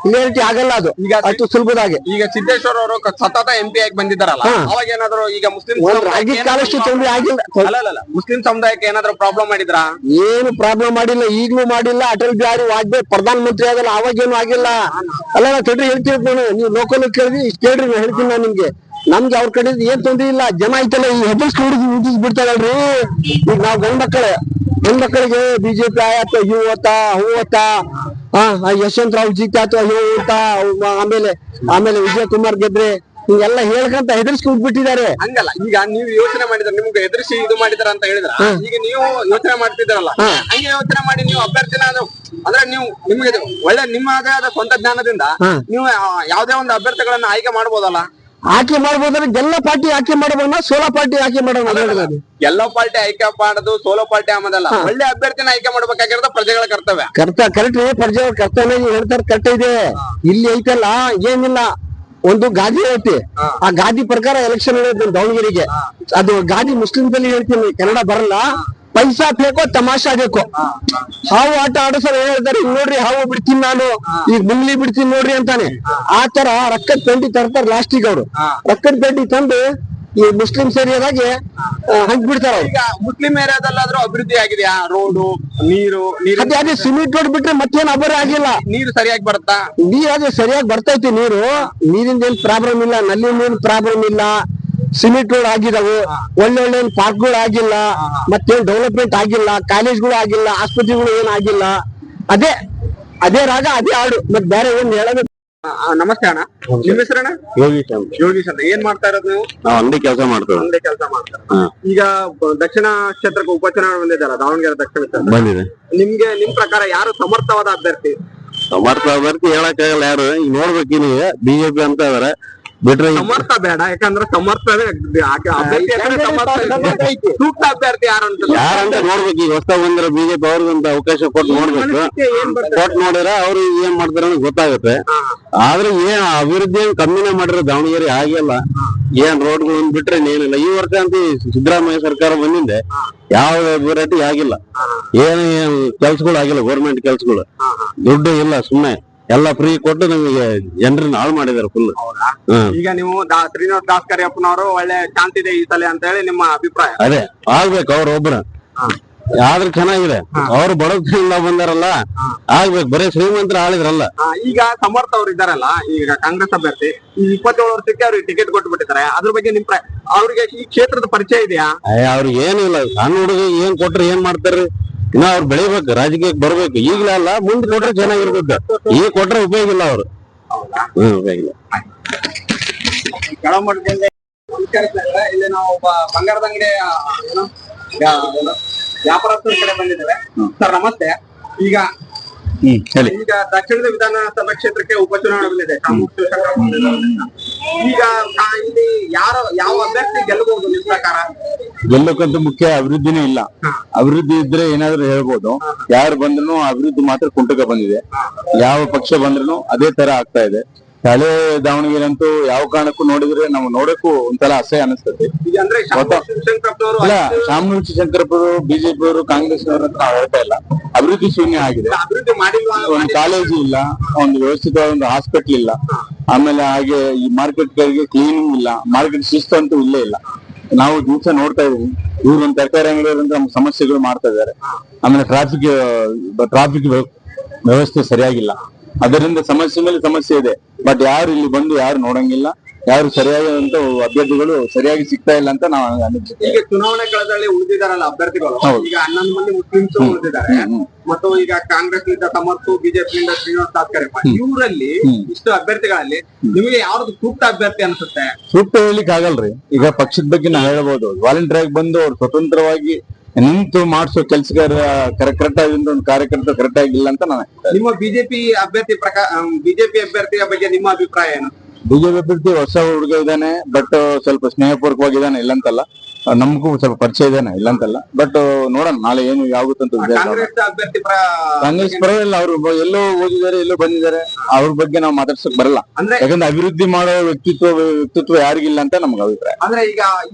ಕ್ಲಿಯರಿಟಿ ಆಗಲ್ಲ ಅದು ಈಗ ಅಷ್ಟು ಸುಲಭದಾಗೆ. ಈಗ ಸಿದ್ದೇಶ್ವರ್ ಅವರು ಸತತ MP ಆಗಿ ಬಂದಿದ್ದಾರಲ್ಲ, ಅವಾಗ ಏನಾದ್ರು ಈಗ ಮುಸ್ಲಿಂ ಆಗಿನ ಕಾಲಷ್ಟು ತೊಂದರೆ ಆಗಿಲ್ಲ. ಮುಸ್ಲಿಂ ಸಮುದಾಯಕ್ಕೆ ಏನಾದ್ರು ಪ್ರಾಬ್ಲಮ್ ಮಾಡಿದ್ರಾ? ಏನು ಪ್ರಾಬ್ಲಮ್ ಮಾಡಿಲ್ಲ, ಈಗ್ಲೂ ಮಾಡಿಲ್ಲ. ಅಟಲ್ ಬಿಹಾರಿ ವಾಜಪೇಯಿ ಪ್ರಧಾನ ಮಂತ್ರಿ ಆಗಲ್ಲ, ಅವಾಗೇನು ಆಗಿಲ್ಲ. ಅಲ್ಲ ನಾ ತಡ್ರಿ ಹೇಳ್ತೀನಿ, ನೀವು ಲೋಕಲ್ ಕೇಳಿದ್ರಿ ಇಷ್ಟ ಕೇಳ್ರಿ, ನಾ ಹೇಳ್ತೀನಿ ನಾನು ನಿಮ್ಗೆ. ನಮ್ಗೆ ಅವ್ರ ಕಡೆ ಏನ್ ತೊಂದ್ರೆ ಇಲ್ಲ. ಜನ ಐತಲ್ಲ ಈ ಹೆದರ್ಸ್ ಬಿಡ್ತಾರಲ್ರಿ. ಈಗ ನಾವ್ ಗಂಡ್ಮಕ್ಳಿಗೆ ಬಿಜೆಪಿ ಆಯತ್ತ ಇವ್ ಓದ್ತಾ ಹೂ ಓದ್ತಾ ಯಶವಂತ ರಾವ್ ಜೀತಾತ ಇವ್ ಓದ್ತಾ ಆಮೇಲೆ ವಿಜಯ್ ಕುಮಾರ್ ಗೆದ್ರೆ ಹಿಂಗೆಲ್ಲ ಹೇಳ್ಕಂತ ಹೆದರ್ಸ್ಬಿಟ್ಟಿದ್ದಾರೆ. ಹಂಗಲ್ಲ, ಈಗ ನೀವು ಯೋಚನೆ ಮಾಡಿದ್ರೆ ನಿಮ್ಗೆ ಎದುರಿಸಿ ಇದು ಮಾಡಿದಾರ ಅಂತ ಹೇಳಿದ್ರ, ಈಗ ನೀವು ಯೋಚನೆ ಮಾಡ್ತಿದ್ದೀರಲ್ಲ, ಹಂಗೆ ಯೋಚನೆ ಮಾಡಿ ನೀವು ಅಭ್ಯರ್ಥಿನ ಅಂದ್ರೆ ನೀವು ನಿಮ್ಗೆ ಒಳ್ಳೆ ನಿಮ್ಮದೇ ಆದ ಸ್ವಂತ ಜ್ಞಾನದಿಂದ ನೀವು ಯಾವ್ದೇ ಒಂದು ಅಭ್ಯರ್ಥಿಗಳನ್ನ ಆಯ್ಕೆ ಮಾಡ್ಬೋದಲ್ಲ? ಆಯ್ಕೆ ಮಾಡ್ಬೋದ್ರೆ ಎಲ್ಲ ಪಾರ್ಟಿ ಆಯ್ಕೆ ಮಾಡೋಣ, ಸೋಲೋ ಪಾರ್ಟಿ ಆಯ್ಕೆ ಮಾಡೋಣ. ಎಲ್ಲ ಪಾರ್ಟಿ ಆಯ್ಕೆ ಮಾಡೋದು ಸೋಲೋ ಪಾರ್ಟಿ ಆಮದಲ್ಲ. ಒಳ್ಳೆ ಅಭ್ಯರ್ಥಿನ ಆಯ್ಕೆ ಮಾಡ್ಬೇಕಾಗಿರೋದು ಪ್ರಜೆಗಳ ಕರ್ತವ್ಯ. ಕರೆಕ್ಟ್ ಪ್ರಜೆಗಳ ಕರ್ತವ್ಯ ಹೇಳ್ತಾರೆ, ಕರೆಕ್ಟ್ ಇದೆ. ಇಲ್ಲಿ ಐತಲ್ಲ ಏನಿಲ್ಲ, ಒಂದು ಗಾದಿ ಐತಿ. ಆ ಗಾದಿ ಪ್ರಕಾರ ಎಲೆಕ್ಷನ್ ನಡೆಯುತ್ತೆ ದಾವಣಗೆರೆಗೆ. ಅದು ಗಾದಿ ಮುಸ್ಲಿಮ್ದಲ್ಲಿ ಹೇಳ್ತೀನಿ, ಕನ್ನಡ ಬರಲ್ಲ. ಪೈಸಾ ಬೇಕೋ ತಮಾಷಾ ಬೇಕೋ. ಹಾವು ಆಟ ಆಡೋಸರ್ ಏನ್ ಹೇಳ್ತಾರೆ, ಈಗ ನೋಡ್ರಿ ಹಾವು ಬಿಡ್ತೀನಿ ನಾನು, ಈಗ ಮುಂಗ್ಲಿ ಬಿಡ್ತೀನಿ ನೋಡ್ರಿ ಅಂತಾನೆ. ಆ ತರ ರೊಕ್ಕದ ಪೆಂಡಿ ತರ್ತಾರ ಲಾಸ್ಟಿಗೆ ಅವ್ರು. ರೊಕ್ಕದ ಪೆಂಡಿ ತಂದು ಈ ಮುಸ್ಲಿಂ ಏರಿಯಾದಾಗೆ ಹಂಗ್ ಬಿಡ್ತಾರ. ಈಗ ಮುಸ್ಲಿಂ ಏರಿಯಾದಲ್ಲಾದ್ರೂ ಅಭಿವೃದ್ಧಿ ಆಗಿದೆಯಾ? ರೋಡು, ನೀರು ಅದೇ ಸಿಮೆಂಟ್ ರೋಡ್ ಬಿಟ್ರೆ ಮತ್ತೇನ್ ಅಭರ ಆಗಿಲ್ಲ. ನೀರು ಸರಿಯಾಗಿ ಬರುತ್ತಾ? ನೀರ್ ಅದೇ ಸರಿಯಾಗಿ ಬರ್ತೈತಿ. ನೀರಿಂದ ಏನ್ ಪ್ರಾಬ್ಲಮ್ ಇಲ್ಲ, ನಲ್ಲಿ ನೀರಿನ ಪ್ರಾಬ್ಲಮ್ ಇಲ್ಲ. ಸಿಮೆಂಟ್ ರೋಡ್ ಆಗಿದಾವು, ಒಳ್ಳೆ ಪಾರ್ಕ್ಗಳು ಆಗಿಲ್ಲ, ಮತ್ತೇನ್ ಡೆವಲಪ್ಮೆಂಟ್ ಆಗಿಲ್ಲ, ಕಾಲೇಜ್ಗಳು ಆಗಿಲ್ಲ, ಆಸ್ಪತ್ರೆಗಳು ಏನ್ ಆಗಿಲ್ಲ. ಅದೇ ರಾಗ ಅದೇ ಹಾಡು, ಮತ್ ಬೇರೆ ಏನ್ ಹೇಳೋದು. ನಮಸ್ತೆ ಅಣ್ಣ, ನಿಮ್ಮ ಹೆಸರಣ್ಣ? ಯೋಗೀಶ್ ಅಂತ. ಏನ್ ಮಾಡ್ತಾ ಇರೋದು ನೀವು? ಅಂಗಡಿ ಕೆಲಸ ಮಾಡ್ತೇವೆ. ಅಂಗಡಿ ಕೆಲಸ ಮಾಡ್ತಾರೆ. ಈಗ ದಕ್ಷಿಣ ಕ್ಷೇತ್ರಕ್ಕೆ ಉಪಚುನಾವಣೆ ಬಂದಿದ್ದಲ್ಲ, ದಾವಣಗೆರೆ ದಕ್ಷಿಣ ಕ್ಷೇತ್ರ ಬಂದಿದೆ. ನಿಮ್ ಪ್ರಕಾರ ಯಾರು ಸಮರ್ಥವಾದ ಅಭ್ಯರ್ಥಿ? ಸಮರ್ಥ ಅಭ್ಯರ್ಥಿ ಹೇಳಕ್ಕಾಗಲ್ಲ ಯಾರು. ಈಗ ನೋಡ್ಬೇಕು, ನೀವು ಬಿಜೆಪಿ ಅಂತ ಇದಾರೆ ಬಿಟ್ರೆ ಸಮರ್ಥ ಬೇಡ, ಯಾಕಂದ್ರೆ ಸಮರ್ಥವೇ ಸೂಕ್ತ ಅಭ್ಯರ್ಥಿ ಯಾರಂತ ನೋಡ್ಬೇಕು. ಈಗ ಹೊಸ ಬಂದ್ರೆ ಬಿಜೆಪಿ ಅವ್ರಿಗಂತ ಅವಕಾಶ ಕೊಟ್ಟು ನೋಡ್ಬೇಕು. ಕೊಟ್ಟು ನೋಡಿದ್ರೆ ಅವ್ರು ಏನ್ ಮಾಡ್ತಾರ ಅಂತ ಗೊತ್ತಾಗುತ್ತೆ. ಆದ್ರೆ ಏನ್ ಅಭಿವೃದ್ಧಿ ಕಮ್ಮಿನೇ ಮಾಡಿರೋ ದಾವಣಗೆರೆ ಆಗಿಲ್ಲ. ಏನ್ ರೋಡ್ಗಳು ಬಿಟ್ರೆ ಏನಿಲ್ಲ. ಈ ವರ್ಷ ಅಂತ ಸಿದ್ದರಾಮಯ್ಯ ಸರ್ಕಾರ ಬಂದಿದೆ, ಯಾವ ಅಭಿವೃದ್ಧಿ ಆಗಿಲ್ಲ. ಏನು ಕೆಲ್ಸಗಳು ಆಗಿಲ್ಲ, ಗೌರ್ಮೆಂಟ್ ಕೆಲ್ಸಗಳು. ದುಡ್ಡು ಇಲ್ಲ, ಸುಮ್ಮನೆ ಎಲ್ಲ ಫ್ರೀ ಕೊಟ್ಟು ನಮಗೆ ಜನರನ್ನ ಹಾಳು ಮಾಡಿದಾರೆ ಫುಲ್. ಈಗ ನೀವು ಶ್ರೀನಿವಾಸ್ ದಾಸ್ಕರಿಯಪ್ಪನವರು ಒಳ್ಳೆ ಚಾನ್ಸ್ ಇದೆ ಈ ಸಲ ಅಂತ ಹೇಳಿ ನಿಮ್ಮ ಅಭಿಪ್ರಾಯ? ಅದೇ ಆಗ್ಬೇಕು, ಅವ್ರ ಒಬ್ರ ಆದ್ರೆ ಚೆನ್ನಾಗಿದೆ. ಅವ್ರು ಬಡವರಿಂದ ಬಂದಾರಲ್ಲ, ಆಗ್ಬೇಕು. ಬರೀ ಶ್ರೀಮಂತರ ಆಳಿದ್ರಲ್ಲ. ಈಗ ಸಮರ್ಥ ಅವ್ರು ಇದಾರಲ್ಲ, ಈಗ ಕಾಂಗ್ರೆಸ್ ಅಭ್ಯರ್ಥಿ, ಈ 27 ವರ್ಷಕ್ಕೆ ಅವ್ರಿಗೆ ಟಿಕೆಟ್ ಕೊಟ್ಟು ಬಿಟ್ಟಿದ್ದಾರೆ. ಅದ್ರ ಬಗ್ಗೆ ನಿಮ್ ಅವ್ರಿಗೆ ಈ ಕ್ಷೇತ್ರದ ಪರಿಚಯ ಇದೆಯಾ? ಅವ್ರಿಗೆ ಏನಿಲ್ಲ. ಸಣ್ಣ ಹುಡುಗ ಏನ್ ಕೊಟ್ರೆ ಏನ್ ಮಾಡ್ತಾರ್ರಿ? ಇನ್ನ ಅವ್ರು ಬೆಳಿಬೇಕು, ರಾಜಕೀಯಕ್ಕೆ ಬರ್ಬೇಕು. ಈಗಲೇ ಅಲ್ಲ, ಮುಂದೆ ಕೊಟ್ರೆ ಚೆನ್ನಾಗಿರ್ತದ. ಈಗ ಕೊಟ್ರೆ ಉಪಯೋಗ ಇಲ್ಲ ಅವ್ರು. ಉಪಯೋಗ ಇಲ್ಲ. ಇಲ್ಲಿ ನಾವು ಒಬ್ಬ ಬಂಗಾರದ ಅಂಗಡಿ ವ್ಯಾಪಾರಸ್ಥರ ಕಡೆ ಬಂದಿದ್ದೇವೆ. ಸರ್ ನಮಸ್ತೆ. ಈಗ ದಕ್ಷಿಣದ ವಿಧಾನಸಭಾ ಕ್ಷೇತ್ರಕ್ಕೆ ಉಪಚುನಾವಣೆ ಬಂದಿದೆ. ಈಗ ಇಲ್ಲಿ ಯಾವ ಅಭ್ಯರ್ಥಿ ಗೆಲ್ಲಬಹುದು ನಿಮ್ ಪ್ರಕಾರ? ಗೆಲ್ಲಕ್ಕಂತೂ ಮುಖ್ಯ ಅಭಿವೃದ್ಧಿನೇ ಇಲ್ಲ. ಅಭಿವೃದ್ಧಿ ಇದ್ರೆ ಏನಾದ್ರು ಹೇಳ್ಬೋದು. ಯಾರು ಬಂದ್ರು ಅಭಿವೃದ್ಧಿ ಮಾತ್ರ ಕುಂಟಕ ಬಂದಿದೆ. ಯಾವ ಪಕ್ಷ ಬಂದ್ರು ಅದೇ ತರ ಆಗ್ತಾ ಇದೆ. ಹಳೆ ದಾವಣಗೆರೆ ಅಂತೂ ಯಾವ ಕಾರಣಕ್ಕೂ ನೋಡಿದ್ರೆ ನಾವು ನೋಡಕ್ಕೂ ಒಂದ್ಸಲ ಅಸಹ್ಯ ಅನಿಸ್ತದೆ. ಈಗ ಅಂದ್ರೆ ಶಿವಶಂಕರಪ್ಪನವರು ಇಲ್ಲ, ಶಾಮನೂರು ಶಿವಶಂಕರಪ್ಪರು, ಬಿಜೆಪಿ ಅವರು, ಕಾಂಗ್ರೆಸ್ ಅವರು ಅಂತ ನಾವು ಹೇಳ್ತಾ ಇಲ್ಲ. ಅಭಿವೃದ್ಧಿ ಶೂನ್ಯ ಆಗಿದೆ. ಅಭಿವೃದ್ಧಿ ಮಾಡಿಲ್ವಾ? ಒಂದು ಕಾಲೇಜು ಇಲ್ಲ, ಒಂದು ವ್ಯವಸ್ಥಿತವಾದ ಒಂದು ಹಾಸ್ಪಿಟಲ್ ಇಲ್ಲ, ಆಮೇಲೆ ಹಾಗೆ ಈ ಮಾರ್ಕೆಟ್ ಗಳಿಗೆ ಕ್ಲೀನಿಂಗ್ ಇಲ್ಲ, ಮಾರ್ಕೆಟ್ ಶಿಸ್ತು ಅಂತೂ ಇಲ್ಲೇ ಇಲ್ಲ. ನಾವು ದಿವಸ ನೋಡ್ತಾ ಇದೀವಿ, ಇವ್ರು ಒಂದು ತರಕಾರಿ ಅಂಗಡಿಯವರಿಂದ ನಮ್ಮ ಸಮಸ್ಯೆಗಳು ಮಾಡ್ತಾ ಇದ್ದಾರೆ. ಆಮೇಲೆ ಟ್ರಾಫಿಕ್ ವ್ಯವಸ್ಥೆ ಸರಿಯಾಗಿಲ್ಲ. ಅದರಿಂದ ಸಮಸ್ಯೆ ಮೇಲೆ ಸಮಸ್ಯೆ ಇದೆ. ಬಟ್ ಯಾರು ಇಲ್ಲಿ ಬಂದು ಯಾರು ನೋಡಂಗಿಲ್ಲ, ಯಾರು ಸರಿಯಾದಂತ ಅಭ್ಯರ್ಥಿಗಳು ಸರಿಯಾಗಿ ಸಿಗ್ತಾ ಇಲ್ಲ ಅಂತ ನಾವು ಅನಿಸುತ್ತೆ. ಈಗ ಚುನಾವಣೆ ಕಳದಲ್ಲಿ ಉಳಿದಿದಾರಲ್ಲ ಅಭ್ಯರ್ಥಿಗಳು, ಈಗ 11 ಮಂದಿ ಮುಸ್ಲಿಮ್ಸ್ ಉಳಿದಿದ್ದಾರೆ, ಮತ್ತು ಈಗ ಕಾಂಗ್ರೆಸ್ ನಿಂದ ಸಮರ್ಥ್, ಬಿಜೆಪಿ ನಿಂದ ಶ್ರೀನಿವಾಸ್ ತಾತ್ಕರೆಪ್ಪ, ಇವರಲ್ಲಿ ಇಷ್ಟು ಅಭ್ಯರ್ಥಿಗಳಲ್ಲಿ ನಿಮಗೆ ಯಾವ್ದು ಸೂಕ್ತ ಅಭ್ಯರ್ಥಿ ಅನ್ಸುತ್ತೆ? ಸೂಕ್ತ ಹೇಳಿಕ್ ಆಗಲ್ರಿ. ಈಗ ಪಕ್ಷದ ಬಗ್ಗೆ ನಾವು ಹೇಳ್ಬೋದು, ವಾಲಂಟಿಯರ್ ಆಗಿ ಬಂದು ಅವ್ರು ಸ್ವತಂತ್ರವಾಗಿ ನಿಂತು ಮಾಡಿಸೋ ಕೆಲ್ಸಗಾರ ಕರೆಕ್ಟ್ ಆಗಿ ಒಂದು ಕಾರ್ಯಕರ್ತ ಕರೆಕ್ಟ್ ಆಗಿಲ್ಲ ಅಂತ ನಾನು. ನಿಮ್ಮ ಬಿಜೆಪಿ ಅಭ್ಯರ್ಥಿಯ ಬಗ್ಗೆ ನಿಮ್ಮ ಅಭಿಪ್ರಾಯ ಏನು? ಬಿಜೆಪಿ ಅಭ್ಯರ್ಥಿ ಹೊಸ ಹುಡುಗ ಇದ್ದಾನೆ, ಬಟ್ ಸ್ವಲ್ಪ ಸ್ನೇಹಪೂರ್ವಕವಾಗಿದ್ದಾನೆ, ಇಲ್ಲಂತಲ್ಲ. ನಮಗೂ ಸ್ವಲ್ಪ ಪರಿಚಯ ಇದ್ದಾನೆ, ಇಲ್ಲಂತಲ್ಲ. ಬಟ್ ನೋಡೋಣ ನಾಳೆ ಏನು ಆಗುತ್ತಂತ. ಕಾಂಗ್ರೆಸ್ ಪರವಾಗಿಲ್ಲ, ಅವ್ರು ಎಲ್ಲೋ ಓದಿದ್ದಾರೆ, ಎಲ್ಲೋ ಬಂದಿದ್ದಾರೆ, ಅವ್ರ ಬಗ್ಗೆ ನಾವು ಮಾತಾಡ್ಸಕ್ ಬರಲ್ಲ. ಯಾಕಂದ್ರೆ ಅಭಿವೃದ್ಧಿ ಮಾಡೋ ವ್ಯಕ್ತಿತ್ವ ಯಾರಿಗಿಲ್ಲ ಅಂತ ನಮ್ಗೆ ಅಭಿಪ್ರಾಯ. ಅಂದ್ರೆ ಈಗ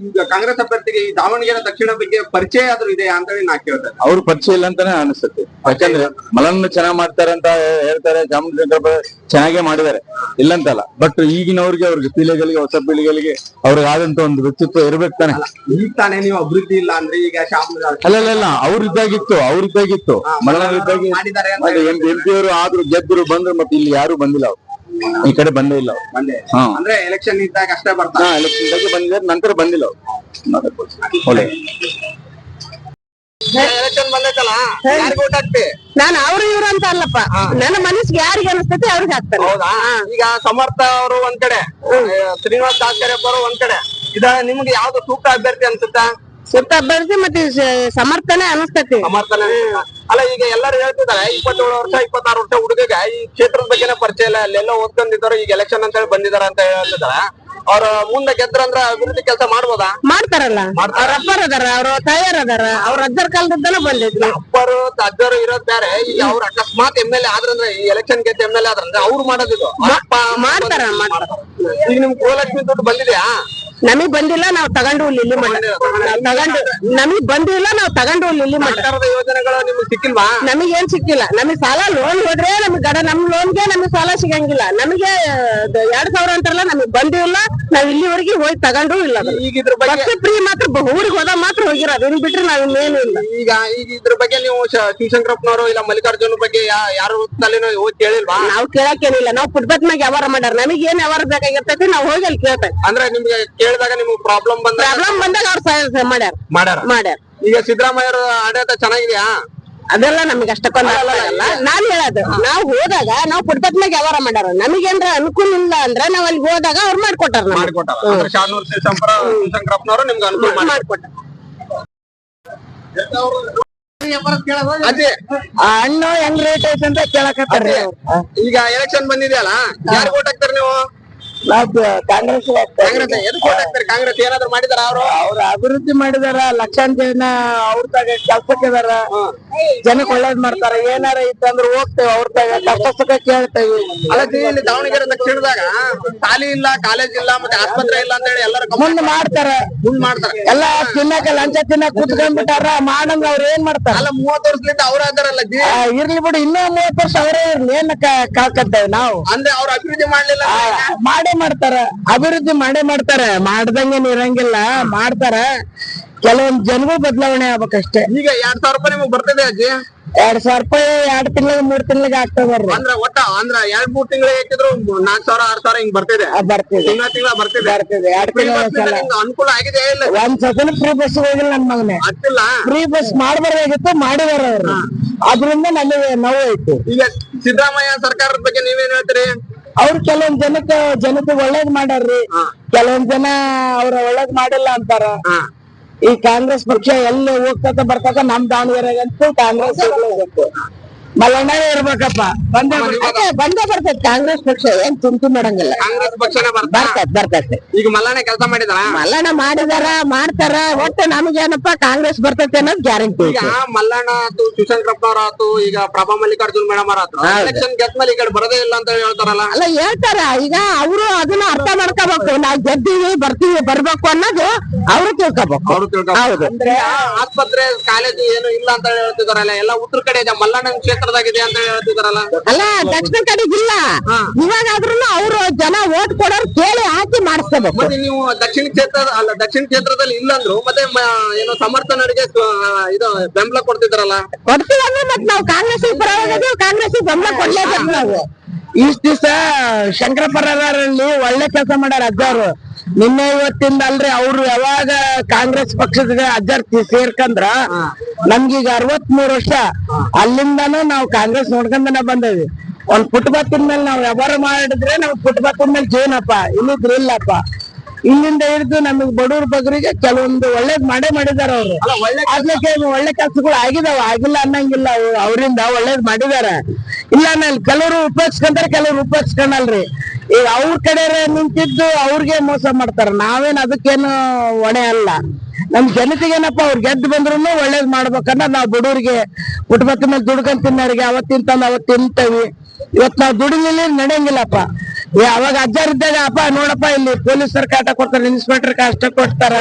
ಕಾಂಗ್ರೆಸ್ ಅಭ್ಯರ್ಥಿಗೆ ಈ ದಾವಣಗೆರೆ ದಕ್ಷಿಣ ಬಗ್ಗೆ ಪರಿಚಯ ಆದ್ರೂ ಇದೆಯಾ ಅಂತ ಹೇಳಿ ನಾ ಕೇಳ್ತೇನೆ. ಅವ್ರ ಪರಿಚಯ ಇಲ್ಲ ಅಂತಾನೆ ಅನಿಸುತ್ತೆ. ಯಾಕಂದ್ರೆ ಮಲನ್ನ ಚೆನ್ನಾಗ್ ಮಾಡ್ತಾರೆ ಅಂತ ಹೇಳ್ತಾರೆ, ಚಾಮುಂಡೇಶ್ವರಿ ಚೆನ್ನಾಗೇ ಮಾಡಿದ್ದಾರೆ, ಇಲ್ಲಂತಲ್ಲ. ಬಟ್ ಈಗಿನವ್ರಿಗೆ, ಅವ್ರಿಗೆ ಪೀಳಿಗೆಗಳಿಗೆ, ಹೊಸ ಪೀಳಿಗೆಗಳಿಗೆ ಅವ್ರಿಗೆ ಆದಂತ ಒಂದು ವ್ಯಕ್ತಿತ್ವ ಇರ್ಬೇಕು ತಾನೆ. ಈಗ ತಾನೇ ನೀವು ಅಭಿವೃದ್ಧಿ ಇಲ್ಲ ಅಂದ್ರೆ ಈಗ ಅಲ್ಲ ಅವ್ರಿದ್ದಾಗಿತ್ತು ಮಲನಾಗಿ ಮಾಡಿದ್ದಾರೆ. MP ಅವರು ಆದ್ರೂ ಗೆದ್ರು ಬಂದ್ರು, ಮತ್ತೆ ಇಲ್ಲಿ ಯಾರು ಬಂದಿಲ್ಲ, ಅವ್ರು ಈ ಕಡೆ ಬಂದೇ ಇಲ್ಲ. ಅಂದ್ರೆ ಎಲೆಕ್ಷನ್ ಇದ್ದಾಗ ಅಷ್ಟೇ ಬರ್ತಾರೆ. ಎಲೆಕ್ಷನ್ ದಾಗ ಬಂದಿದ್ದಾರೆ, ನಂತರ ಬಂದಿಲ್ಲ ಅವ್ರು. ಒಳ್ಳೆ ಎಲೆಕ್ಷನ್ ಬಂದೈತಲ್ಲ, ಯಾರಿಗ ಓಟ್ ಹಾಕ್ತಿ? ನಾನು ಅವ್ರು ಇವ್ರು ಅಂತ ಅಲ್ಲಪ್ಪ, ನನ್ನ ಮನಸ್ಸಿಗೆ ಯಾರಿಗೆ ಅನಿಸ್ತೈತಿ ಅವ್ರಿಗೆ ಹಾಕ್ತಾನೆ. ಹೌದಾ? ಈಗ ಸಮರ್ಥ ಅವರು ಒಂದ್ ಕಡೆ, ಶ್ರೀನಿವಾಸ್ ತಾತ್ಕರೆಪ್ಪ ಅವರು ಒಂದ್ ಕಡೆ, ಇದ ನಿಮ್ಗೆ ಯಾವ್ದು ಸೂಕ್ತ ಅಭ್ಯರ್ಥಿ ಅನ್ಸುತ್ತಾ? ಸೂಕ್ತ ಅಭ್ಯರ್ಥಿ ಮತ್ತೆ ಸಮರ್ಥನೆ ಅನಿಸ್ತೈತಿ. ಸಮರ್ಥನೆ ಅಲ್ಲ. ಈಗ ಎಲ್ಲರೂ ಹೇಳ್ತಿದ್ದಾರೆ 27 ವರ್ಷ 26 ವರ್ಷ ಹುಡುಗ ಈ ಕ್ಷೇತ್ರದ ಬಗ್ಗೆನೇ ಪರಿಚಯ ಇಲ್ಲ, ಅಲ್ಲೆಲ್ಲ ಓದ್ಕೊಂಡಿದ್ದಾರೆ, ಈಗ ಎಲೆಕ್ಷನ್ ಅಂತ ಹೇಳಿ ಬಂದಿದಾರ ಅಂತ ಹೇಳ್ತಿದಾರ. ಅವ್ರ ಮುಂದೆ ಗೆದ್ರಂದ್ರ ಅಭಿವೃದ್ಧಿ ಕೆಲಸ ಮಾಡ್ಬೋದಾ? ಮಾಡ್ತಾರಲ್ಲ, ಅವ್ರ ಅಪ್ಪರ್ ಅದಾರ, ಅವ್ರ ತಾಯರ್ ಅದಾರ, ಅವ್ರ ಅಜ್ಜರ ಕಾಲದಿಂದನೂ ಬಂದೈತಿ. ಅಪ್ಪರು ಅಜ್ಜರು ಇರೋದ್ ಬೇರೆ. ಈಗ ಅವ್ರ ಅಕಸ್ಮಾತ್ MLA ಆದ್ರಂದ್ರೆ, ಈ ಎಲೆಕ್ಷನ್ ಗೆದ್ದ MLA ಆದ್ರಂದ್ರೆ ಅವ್ರು ಮಾಡೋದಿದು ಮಾಡ್ತಾರ. ಈಗ ನಿಮ್ ಗೃಹಲಕ್ಷ್ಮಿ ದುಡ್ಡು ಬಂದಿದ್ಯಾ? ನಮಗ್ ಬಂದಿಲ್ಲ, ನಾವ್ ತಗೊಂಡು ಇಲ್ಲಿ ನಮಗ್ ಬಂದಿಲ್ಲ, ನಾವ್ ತಗೊಂಡು ಇಲ್ಲಿ ಸರ್ಕಾರದ ಯೋಜನೆಗಳು ನಿಮ್ಗೆ ಸಿಕ್ಕಿಲ್ವಾ? ನಮಗ್ ಏನ್ ಸಿಕ್ಕಿಲ್ಲ. ನಮಗ್ ಸಾಲ ಲೋನ್ ಹೋದ್ರೆ ನಮ್ ಲೋನ್ಗೆ ನಮಗ್ ಸಾಲ ಸಿಗಂಗಿಲ್ಲ. ನಮಗೆ 2000 ಅಂತಾರಲ್ಲ, ನಮಗ್ ಬಂದಿಲ್ಲ, ನಾವ್ ಇಲ್ಲಿವರೆಗೆ ಹೋಗಿ ತಗೊಂಡು ಇಲ್ಲ. ಈಗ ಇದ್ರ ಬಗ್ಗೆ ಫ್ರೀ ಮಾತ್ರ ಊರಿಗೆ ಹೋದಾಗ ಮಾತ್ರ ಹೋಗಿರೋದು, ಇನ್ ಬಿಟ್ರೆ ನಾವ್ ಇನ್ನೇನು ಇಲ್ಲ. ಈಗ ಇದ್ರ ಬಗ್ಗೆ ನೀವು ಶಿವಶಂಕರಪ್ಪನವರು ಇಲ್ಲ ಮಲ್ಲಿಕಾರ್ಜುನ ಬಗ್ಗೆ ಯಾರು ತಲೆನೋ ಹೋಗಿ ಕೇಳಿಲ್ವಾ? ನಾವ್ ಕೇಳಕ್ಕೇನಿಲ್ಲ. ನಾವ್ ಫುಟ್ಪಾತ್ ಮ್ಯಾಗ ವ್ಯವಹಾರ ಮಾಡ್ಯಾರ, ನಮಗ್ ಏನ್ ವ್ಯವಹಾರ ಬೇಕಾಗಿರ್ತೈತಿ ನಾವ್ ಹೋಗಿ ಅಲ್ಲಿ ಕೇಳ್ತೇವೆ. ಅಂದ್ರೆ ನಿಮ್ಗೆ ಕೇಳಿದಾಗ ನಿಮ್ಗೆ ಪ್ರಾಬ್ಲಮ್ ಬಂದಾಗ ಅವ್ರು ಮಾಡ್ಯಾರ. ಈಗ ಸಿದ್ದರಾಮಯ್ಯ ಆಡಳಿತ ಚೆನ್ನಾಗಿದ್ಯಾ? ಅದೆಲ್ಲ ನಮ್ಗೆ ಅಷ್ಟಕ್ಕೊಂದು ನಾನ್ ಹೇಳೋದು, ನಾವ್ ಹೋದಾಗ ನಾವ್ ಫುಟ್ಪಾತ್ ಮ್ಯಾಗ ವ್ಯವಹಾರ ಮಾಡ್ಯಾರ, ನಮಗೇನ್ರ ಅನುಕೂಲ ಇಲ್ಲ ಅಂದ್ರೆ ನಾವ್ ಅಲ್ಲಿ ಹೋದಾಗ ಅವ್ರು ಮಾಡ್ಕೊಟ್ಟಾರ. ಶಾಮನೂರು ಶಿವಶಂಕರಪ್ಪನವರು ನಿಮ್ಗೆ ಅನುಕೂಲ ಮಾಡಿಕೊಟ್ಟಾರ. ಹಣ್ಣು ಹೆಂಗ್ ರೇಟ್ ಐತೆ ಅಂತ ಕೇಳಕತ್ತಾರ. ಈಗ ಎಲೆಕ್ಷನ್ ಬಂದಿದೆಯಲ್ಲ, ಯಾರು ಓಟ್ ಹಾಕ್ತಾರ ನೀವು? ಕಾಂಗ್ರೆಸ್ ಕಾಂಗ್ರೆಸ್ ಏನಾದ್ರು ಮಾಡಿದಾರ? ಅವ್ರ ಅಭಿವೃದ್ಧಿ ಮಾಡಿದಾರ, ಲಕ್ಷಾಂತರ ಜನ ಅವ್ರ ತಾಗ ಕೆಲ್ಸಕ್ಕೆ ಇದಾರ, ಜನಕ್ಕೆ ಒಳ್ಳೇದ್ ಮಾಡ್ತಾರ. ಏನಾರ ಇತ್ತಂದ್ರೆ ಹೋಗ್ತೇವೆ ಅವ್ರ ತಾಗ, ಕಷ್ಟ ಸುಖ ಕೇಳ್ತೇವೆ. ಇಲ್ಲಿ ದಾವಣಗೆರೆ ದಕ್ಷಿಣದಾಗ ಶಾಲಿ ಇಲ್ಲ, ಕಾಲೇಜ್ ಇಲ್ಲ, ಮತ್ತೆ ಆಸ್ಪತ್ರೆ ಇಲ್ಲ ಅಂತ ಹೇಳಿ ಎಲ್ಲರೂ ಮುಂದ್ ಮಾಡ್ತಾರ. ಎಲ್ಲ ತಿನ್ನಕ ಲಂಚ ತಿನ್ನಕ್ ಕುತ್ಕೊಂಡ್ಬಿಟ್ಟಾರ. ಮಾಡಂಗ ಅವ್ರ ಏನ್ ಮಾಡ್ತಾರ? ಅಲ್ಲ 30 ವರ್ಷದಿಂದ ಅವ್ರ ಅದಾರಲ್ಲ. ಇರ್ಲಿ ಬಿಡು, ಇನ್ನೂ 30 ವರ್ಷ ಅವರೇ ಇರ್ಲಿ, ಏನ್ ಕಾಕತ್ತೇವೆ ನಾವು. ಅಂದ್ರೆ ಅವ್ರ ಅಭಿವೃದ್ಧಿ ಮಾಡ್ಲಿಲ್ಲ, ಮಾಡೇ ಮಾಡ್ತಾರ. ಅಭಿವೃದ್ಧಿ ಮಾಡೇ ಮಾಡ್ತಾರೆ, ಮಾಡ್ದಂಗೇನ್ ಇರಂಗಿಲ್ಲ, ಮಾಡ್ತಾರ. ಕೆಲವೊಂದ್ ಜನಗಳು ಬದಲಾವಣೆ ಆಗ್ಬೇಕಷ್ಟೇ. ಈಗ 2000 ರೂಪಾಯಿ ನಿಮಗ್ ಬರ್ತದೆ ಅಜ್ಜಿ? 2000 ರೂಪಾಯಿ 2 ತಿಂಗಳಿಗೆ 3 ತಿಂಗಳಿಗೆ ಆಗ್ತದ್ರಿ. ಅಂದ್ರೆ ಒಟ್ಟ ಅಂದ್ರ 2-3 ತಿಂಗಳಿಗೆ ಹಾಕಿದ್ರು 4000-6000 ಹಿಂಗ್ ಬರ್ತಿದೆ. ತಿಂಗಳ ಬರ್ತಿದೆ. 2 ತಿಂಗಳ ಅನುಕೂಲ ಆಗಿದೆ ಇಲ್ಲ? ಒಂದ್ ಸತಿನ ಫ್ರೀ ಬಸ್ ಹೋಗಿಲ್ಲ ನನ್ ಮಗನೇ. ಆಗ್ತಿಲ್ಲ. ಫ್ರೀ ಬಸ್ ಮಾಡಬಾರ್ದಾಗಿತ್ತು, ಮಾಡಿದಾರ ಅವ್ರು. ಅದ್ರಿಂದ ನಮಗೆ ನೋವು ಐತಿ. ಈಗ ಸಿದ್ದರಾಮಯ್ಯ ಸರ್ಕಾರದ ಬಗ್ಗೆ ನೀವೇನ್ ಹೇಳ್ತೀರಿ? ಅವ್ರು ಕೆಲವೊಂದ್ ಜನಕ್ಕೆ ಒಳ್ಳೇದ್ ಮಾಡ್ಯಾರ್ರಿ, ಕೆಲವೊಂದ್ ಜನ ಅವ್ರ ಒಳ್ಳೇದ್ ಮಾಡಿಲ್ಲ ಅಂತಾರ. ಈ ಕಾಂಗ್ರೆಸ್ ಪಕ್ಷ ಎಲ್ಲಿ ಹೋಗ್ತದ ಬರ್ತದ, ನಮ್ ದಾವಣಗೆರೆಗಂತೂ ಕಾಂಗ್ರೆಸ್ ಇರ್ಲೇಬೇಕು. ಮಲ್ಲಣ್ಣನೇ ಇರ್ಬೇಕಪ್ಪ. ಬಂದೇ ಬರ್ತೈತೆ ಕಾಂಗ್ರೆಸ್ ಪಕ್ಷ ಏನ್ ತುಂಟು ಮಾಡಂಗಿಲ್ಲ. ಕಾಂಗ್ರೆಸ್ ಪಕ್ಷನೇ ಬರ್ತೈತೆ. ಈಗ ಮಲ್ಲಣ್ಣ ಕೆಲಸ ಮಾಡಿದಾರ? ಮಲ್ಲಣ್ಣ ಮಾಡಿದಾರ, ಮಾಡ್ತಾರ. ಒಟ್ಟು ನಮಗೇನಪ್ಪ ಕಾಂಗ್ರೆಸ್ ಬರ್ತೈತೆ ಅನ್ನೋದು ಗ್ಯಾರಂಟಿ. ಈಗ ಮಲ್ಲಣ್ಣ ಆತು, ಶಿವಶಂಕರಪ್ಪನವ್ರ ಆತು, ಈಗ ಪ್ರಭಾ ಮಲ್ಲಿಕಾರ್ಜುನ್ ಮೇಡಮ್ ಅವ್ರ ಆತು, ಎಲೆಕ್ಷನ್ ಗೆದ್ಮೇಲೆ ಈ ಕಡೆ ಬರೋದೇ ಇಲ್ಲ ಅಂತ ಹೇಳ್ತಾರಲ್ಲ. ಅಲ್ಲ ಹೇಳ್ತಾರ. ಈಗ ಅವರು ಅದನ್ನ ಅರ್ಥ ಮಾಡ್ಕೋಬೇಕು. ನಾವ್ ಗೆದ್ದೀವಿ, ಬರ್ತೀವಿ, ಬರ್ಬೇಕು ಅನ್ನೋದು ಅವ್ರು ತಿಳ್ಕೊಬೇಕು. ಹೌದು. ಆಸ್ಪತ್ರೆ, ಕಾಲೇಜು ಏನು ಇಲ್ಲ ಅಂತ ಹೇಳ್ತಿದಾರಲ್ಲ, ಎಲ್ಲ ಉತ್ತರ ಕಡೆ ಇದೆ, ಮಲ್ಲಣ್ಣ ಕ್ಷೇತ್ರದಾಗಿದೆ ಅಂತ ಹೇಳ್ತಿದಾರಲ್ಲ. ಅಲ್ಲ, ದಕ್ಷಿಣ ಕಡೆಗಿಲ್ಲ. ಇವಾಗಾದ್ರೂ ಅವರು ಜನ ಓಟ್ ಕೊಡೋರು ಕೇಳಿ ಹಾಕಿ ಮಾಡಿಸ್ಕೋಬೇಕು. ಮತ್ತೆ ನೀವು ದಕ್ಷಿಣ ಕ್ಷೇತ್ರದಲ್ಲಿ ಇಲ್ಲ ಅಂದ್ರು ಮತ್ತೆ ಏನೋ ಸಮರ್ಥನರಿಗೆ ಇದು ಬೆಂಬಲ ಕೊಡ್ತಿದಾರಲ್ಲ. ಕೊಡ್ತೀವಿ ಅಂದ್ರೆ ಮತ್ತೆ ನಾವು ಕಾಂಗ್ರೆಸ್ ಪರವಾಗಿ ಕಾಂಗ್ರೆಸ್ ಬೆಂಬಲ ಕೊಡ್ಲೇಬೇಕು. ನಾವು ಇಷ್ಟ ದಿವಸ ಶಂಕರಪ್ಪರಲ್ಲಿ ಒಳ್ಳೆ ಕೆಲಸ ಮಾಡ್ಯಾರ ಅಜ್ಜಾರು. ನಿನ್ನೆ ಇವತ್ತಿಂದ ಅಲ್ರಿ, ಅವ್ರು ಯಾವಾಗ ಕಾಂಗ್ರೆಸ್ ಪಕ್ಷದ ಅಜ್ಜಾರ್ ಸೇರ್ಕಂದ್ರ ನಮ್ಗೀಗ 63 ವರ್ಷ. ಅಲ್ಲಿಂದಾನು ನಾವು ಕಾಂಗ್ರೆಸ್ ನೋಡ್ಕೊಂಡನ ಬಂದೇವಿ. ಒಂದ್ ಫುಟ್ಪಾತಿನ ಮೇಲೆ ನಾವು ವ್ಯವಹಾರ ಮಾಡಿದ್ರೆ ನಾವು ಫುಟ್ಪಾತಿನ ಮೇಲೆ ಜೀವನಪ್ಪ, ಇಲ್ಲಿದ್ರೆ ಇಲ್ಲಪ್ಪ. ಇಲ್ಲಿಂದ ಹಿಡಿದು ನಮಗ್ ಬಡವ್ರ ಬಗ್ರಿಗೆ ಕೆಲವೊಂದು ಒಳ್ಳೇದ್ ಮಾಡಿದಾರ ಅವ್ರು. ಆಗ್ಲಿಕ್ಕೆ ಒಳ್ಳೆ ಕೆಲ್ಸಗಳು ಆಗಿದಾವ, ಆಗಿಲ್ಲ ಅನ್ನಂಗಿಲ್ಲ. ಅವರಿಂದ ಒಳ್ಳೇದ್ ಮಾಡಿದಾರ. ಇಲ್ಲ ಅನ್ನಲ್ಲ. ಕೆಲವರು ಉಪಯೋಗಿಸ್ಕೊಂತಾರೆ, ಕೆಲವ್ರು ಉಪಯೋಗಿಸ್ಕೊಂಡಲ್ರಿ. ಈಗ ಅವ್ರ ಕಡೆ ನಿಂತಿದ್ದು ಅವ್ರಿಗೆ ಮೋಸ ಮಾಡ್ತಾರ. ನಾವೇನ್ ಅದಕ್ಕೇನು ಹೊಣೆ ಅಲ್ಲ. ನಮ್ ಜನತೆಗೇನಪ್ಪ, ಅವ್ರು ಗೆದ್ದು ಬಂದ್ರು ಒಳ್ಳೇದ್ ಮಾಡ್ಬೇಕನ್ನ ನಾವು ಬಡವ್ರಿಗೆ ಫುಟ್ಪಾತ್ ಮೇಲೆ ದುಡ್ಕೊಂಡ್ ತಿನ್ನೋರಿಗೆ ಅವತ್ತಿನ ತಂದು ಅವತ್ತು ತಿಂತೇವಿ. ಇವತ್ ನಾವ್ ದುಡಿಲಿಲ್ಲ ನಡೆಯಂಗಿಲ್ಲಪ್ಪ. ಅವಾಗ ಅಜ್ಜಾರ್ ಇದ್ದಾಗ ಅಪ್ಪ ನೋಡಪ್ಪ ಇಲ್ಲಿ ಪೊಲೀಸರು ಕಾಟ ಕೊಡ್ತಾರ, ಇನ್ಸ್ಪೆಕ್ಟರ್ ಅಷ್ಟ ಕೊಡ್ತಾರ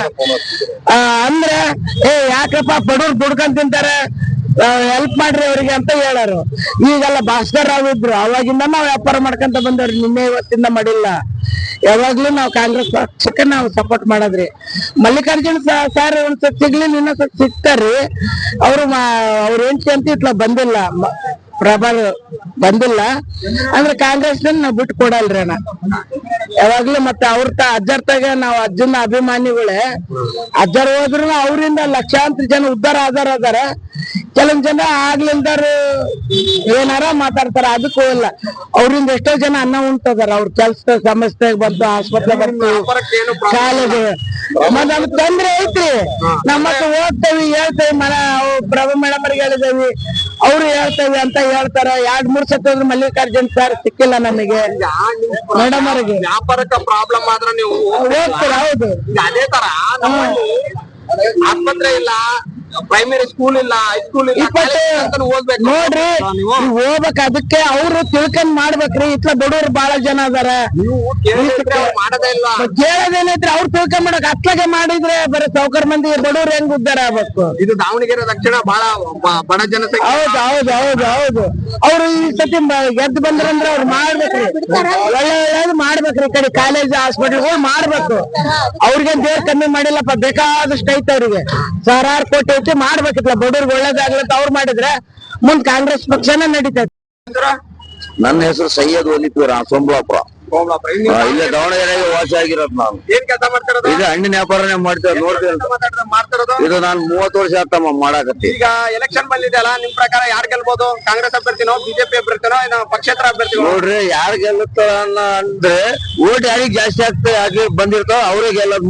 ಅಂದ್ರೆ ಯಾಕಪ್ಪ ಬಡವ್ರು ದುಡ್ಕೊಂಡ್ ತಿಂತಾರ, ಹೆಲ್ಪ್ ಮಾಡ್ರಿ ಅವ್ರಿಗೆ ಅಂತ ಹೇಳಾರು. ಈಗೆಲ್ಲ ಭಾಸ್ಕರ್ ರಾವ್ ಇದ್ರು, ಅವಾಗಿಂದ ನಾವ್ ವ್ಯಾಪಾರ ಮಾಡ್ಕೊಂತ ಬಂದವ್ರಿ. ನಿನ್ನೆ ಇವತ್ತಿಂದ ಮಾಡಿಲ್ಲ. ಯಾವಾಗ್ಲೂ ನಾವು ಕಾಂಗ್ರೆಸ್ ಪಕ್ಷಕ್ಕೆ ನಾವು ಸಪೋರ್ಟ್ ಮಾಡದ್ರಿ. ಮಲ್ಲಿಕಾರ್ಜುನ್ ಸರ್ ಒಂದ್ಸತ್ ಸಿಗ್ಲಿ, ಇನ್ನೊಂದ್ಸತ್ ಸಿಗ್ತಾರ್ರಿ. ಅವ್ರ ಹೆಂಡತಿ ಅಂತ ಇಟ್ಲ ಬಂದಿಲ್ಲ, ಪ್ರಭಾವ ಬಂದಿಲ್ಲ ಅಂದ್ರೆ ಕಾಂಗ್ರೆಸ್ ನಾವ್ ಬಿಟ್ಟು ಕೊಡಲ್ರಿ ಅಣ್ಣ ಯಾವಾಗ್ಲೂ. ಮತ್ತೆ ಅವ್ರ ಅಜ್ಜರ್ತಾಗ ನಾವ್ ಅಜ್ಜನ ಅಭಿಮಾನಿಗಳೇ. ಅಜ್ಜರ್ ಹೋದ್ರು ಅವರಿಂದ ಲಕ್ಷಾಂತರ ಜನ ಉದ್ಧಾರ ಅದಾರ. ಕೆಲವೊಂದ್ ಜನ ಆಗ್ಲಿಲ್ದಾರು ಏನಾರ ಮಾತಾಡ್ತಾರ, ಅದಕ್ಕೂ ಇಲ್ಲ. ಅವ್ರಿಂದ ಎಷ್ಟೋ ಜನ ಅನ್ನ ಉಂಟದಾರ. ಅವ್ರ ಕೆಲ್ಸದ ಸಮಸ್ಯೆ ಬಂತು, ಆಸ್ಪತ್ರೆ ಬಂತು, ಕಾಲೇಜ್ ಮತ್ ನಮ್ಗ್ ತೊಂದ್ರೆ ಐತ್ರಿ. ನಮ್ಮ ಮತ್ತೆ ಓದ್ತೇವಿ, ಹೇಳ್ತೇವಿ. ಪ್ರಭು ಮೇಡಮ್ ಅವ್ರಿಗೆ ಹೇಳಿದೇವಿ, ಅವ್ರು ಹೇಳ್ತೇವಿ ಅಂತ ಹೇಳ್ತಾರ. 2-3 ಸತಿ ಹೋದ್ರು ಮಲ್ಲಿಕಾರ್ಜುನ್ ಸರ್ ಸಿಕ್ಕಿಲ್ಲ ನಮಗೆ. ಮೇಡಮ್ ಅವ್ರಿಗೆ ವ್ಯಾಪಾರಕ್ಕೆ ಪ್ರಾಬ್ಲಮ್ ಆದ್ರೆ ನೀವು ಹೋಗ್ತೀರ. ಹೌದು. ಅದೇ ತರ ಆಸ್ಪತ್ರೆ ಇಲ್ಲ, ಪ್ರೈಮರಿ ಸ್ಕೂಲ್ ಇಲ್ಲ, ಹೈಸ್ಕೂಲ್ ಇಲ್ಲ, ಓದ್ಬೇಕು ನೋಡ್ರಿ. ಹೋಗ್ಬೇಕ, ಅದಕ್ಕೆ ಅವ್ರು ತಿಳ್ಕೊಂಡ್ ಮಾಡ್ಬೇಕ್ರಿ. ಇಟ್ಲ ಬಡವ್ರು ಬಹಳ ಜನ ಅದಾರ. ಮಾಡದೇ ಇಲ್ಲ, ಕೇಳೋದೇನೈತ್ರಿ ಅವ್ರು ತಿಳ್ಕೊಂಡ್ ಮಾಡಕ್. ಅತ್ಲಾಗೆ ಮಾಡಿದ್ರೆ ಬರೀ ಸಾವ್ಕಾರ್ ಮಂದಿ, ಬಡವ್ರು ಹೆಂಗ್ ಉದ್ದಾರ ಆಗ್ಬೇಕು. ಇದು ದಾವಣಗೆರೆ ದಕ್ಷಿಣ ಬಹಳ ಬಡ ಜನಸಂಖ್ಯೆ. ಹೌದು ಹೌದು ಹೌದು ಹೌದು. ಅವ್ರು ಈ ಸತಿ ಗೆದ್ದು ಬಂದ್ರಂದ್ರ ಅವ್ರು ಮಾಡ್ಬೇಕ್ರಿ, ಒಳ್ಳೆ ಮಾಡ್ಬೇಕ್ರಿ. ಈ ಕಡೆ ಕಾಲೇಜ್ ಹಾಸ್ಪಿಟಲ್ಗಳು ಮಾಡ್ಬೇಕು. ಅವ್ರಿಗೆ ದೇವ್ರ ಕಮ್ಮಿ ಮಾಡಿಲ್ಲಪ್ಪ, ಬೇಕಾದಷ್ಟು ಐತೆ ಅವ್ರಿಗೆ. ಸಾವಿರಾರು ಕೋಟಿ ಐತಿ, ಮಾಡ್ಬೇಕಿಲ್ಲ. ಬಡವ್ರಿಗೆ ಒಳ್ಳೇದಾಗ್ಲತ್ತ ಅವ್ರು ಮಾಡಿದ್ರೆ ಮುಂದ್ ಕಾಂಗ್ರೆಸ್ ಪಕ್ಷನೇ ನಡೀತೈತಿ. ನನ್ನ ಹೆಸರು ಸೈಯದ್ ಒಲಿಪೀರ, ಸೋಮಲಾಪುರ. ಇಲ್ಲೇ ದಾವಣಗೆರೆಗೆ ವಾಸ ಆಗಿರೋದು ನಾನು. ಏನ್ ಕೆಲಸ ಮಾಡ್ತಿರೋದು? ಇದು ಹಣ್ಣಿನ ವ್ಯಾಪಾರನೇ ಮಾಡ್ತೇವೆ. ನೋಡ್ತೇವೆ. ಇದು ನಾನು 30 ವರ್ಷ ಆತಮ್ಮ ಮಾಡಾಕತ್ತಿ. ಈಗ ಎಲೆಕ್ಷನ್ ಬಂದಿದೆಯಲ್ಲ, ನಿಮ್ ಪ್ರಕಾರ ಯಾರು ಗೆಲ್ಬಹುದು? ಕಾಂಗ್ರೆಸ್ ಅಭ್ಯರ್ಥಿನೋ, ಬಿಜೆಪಿ ಅಭ್ಯರ್ಥಿನೋ, ಇನ್ನು ಪಕ್ಷೇತರ ಅಭ್ಯರ್ಥಿಗಳು? ನೋಡ್ರಿ, ಯಾರು ಗೆಲ್ಲುತ್ತಾರ ಅಂದ್ರೆ ಓಟ್ ಯಾರಿಗ್ ಜಾಸ್ತಿ ಆಗಿ ಬಂದಿರ್ತಾವ ಅವ್ರೇ ಗೆಲ್ಲೋದು.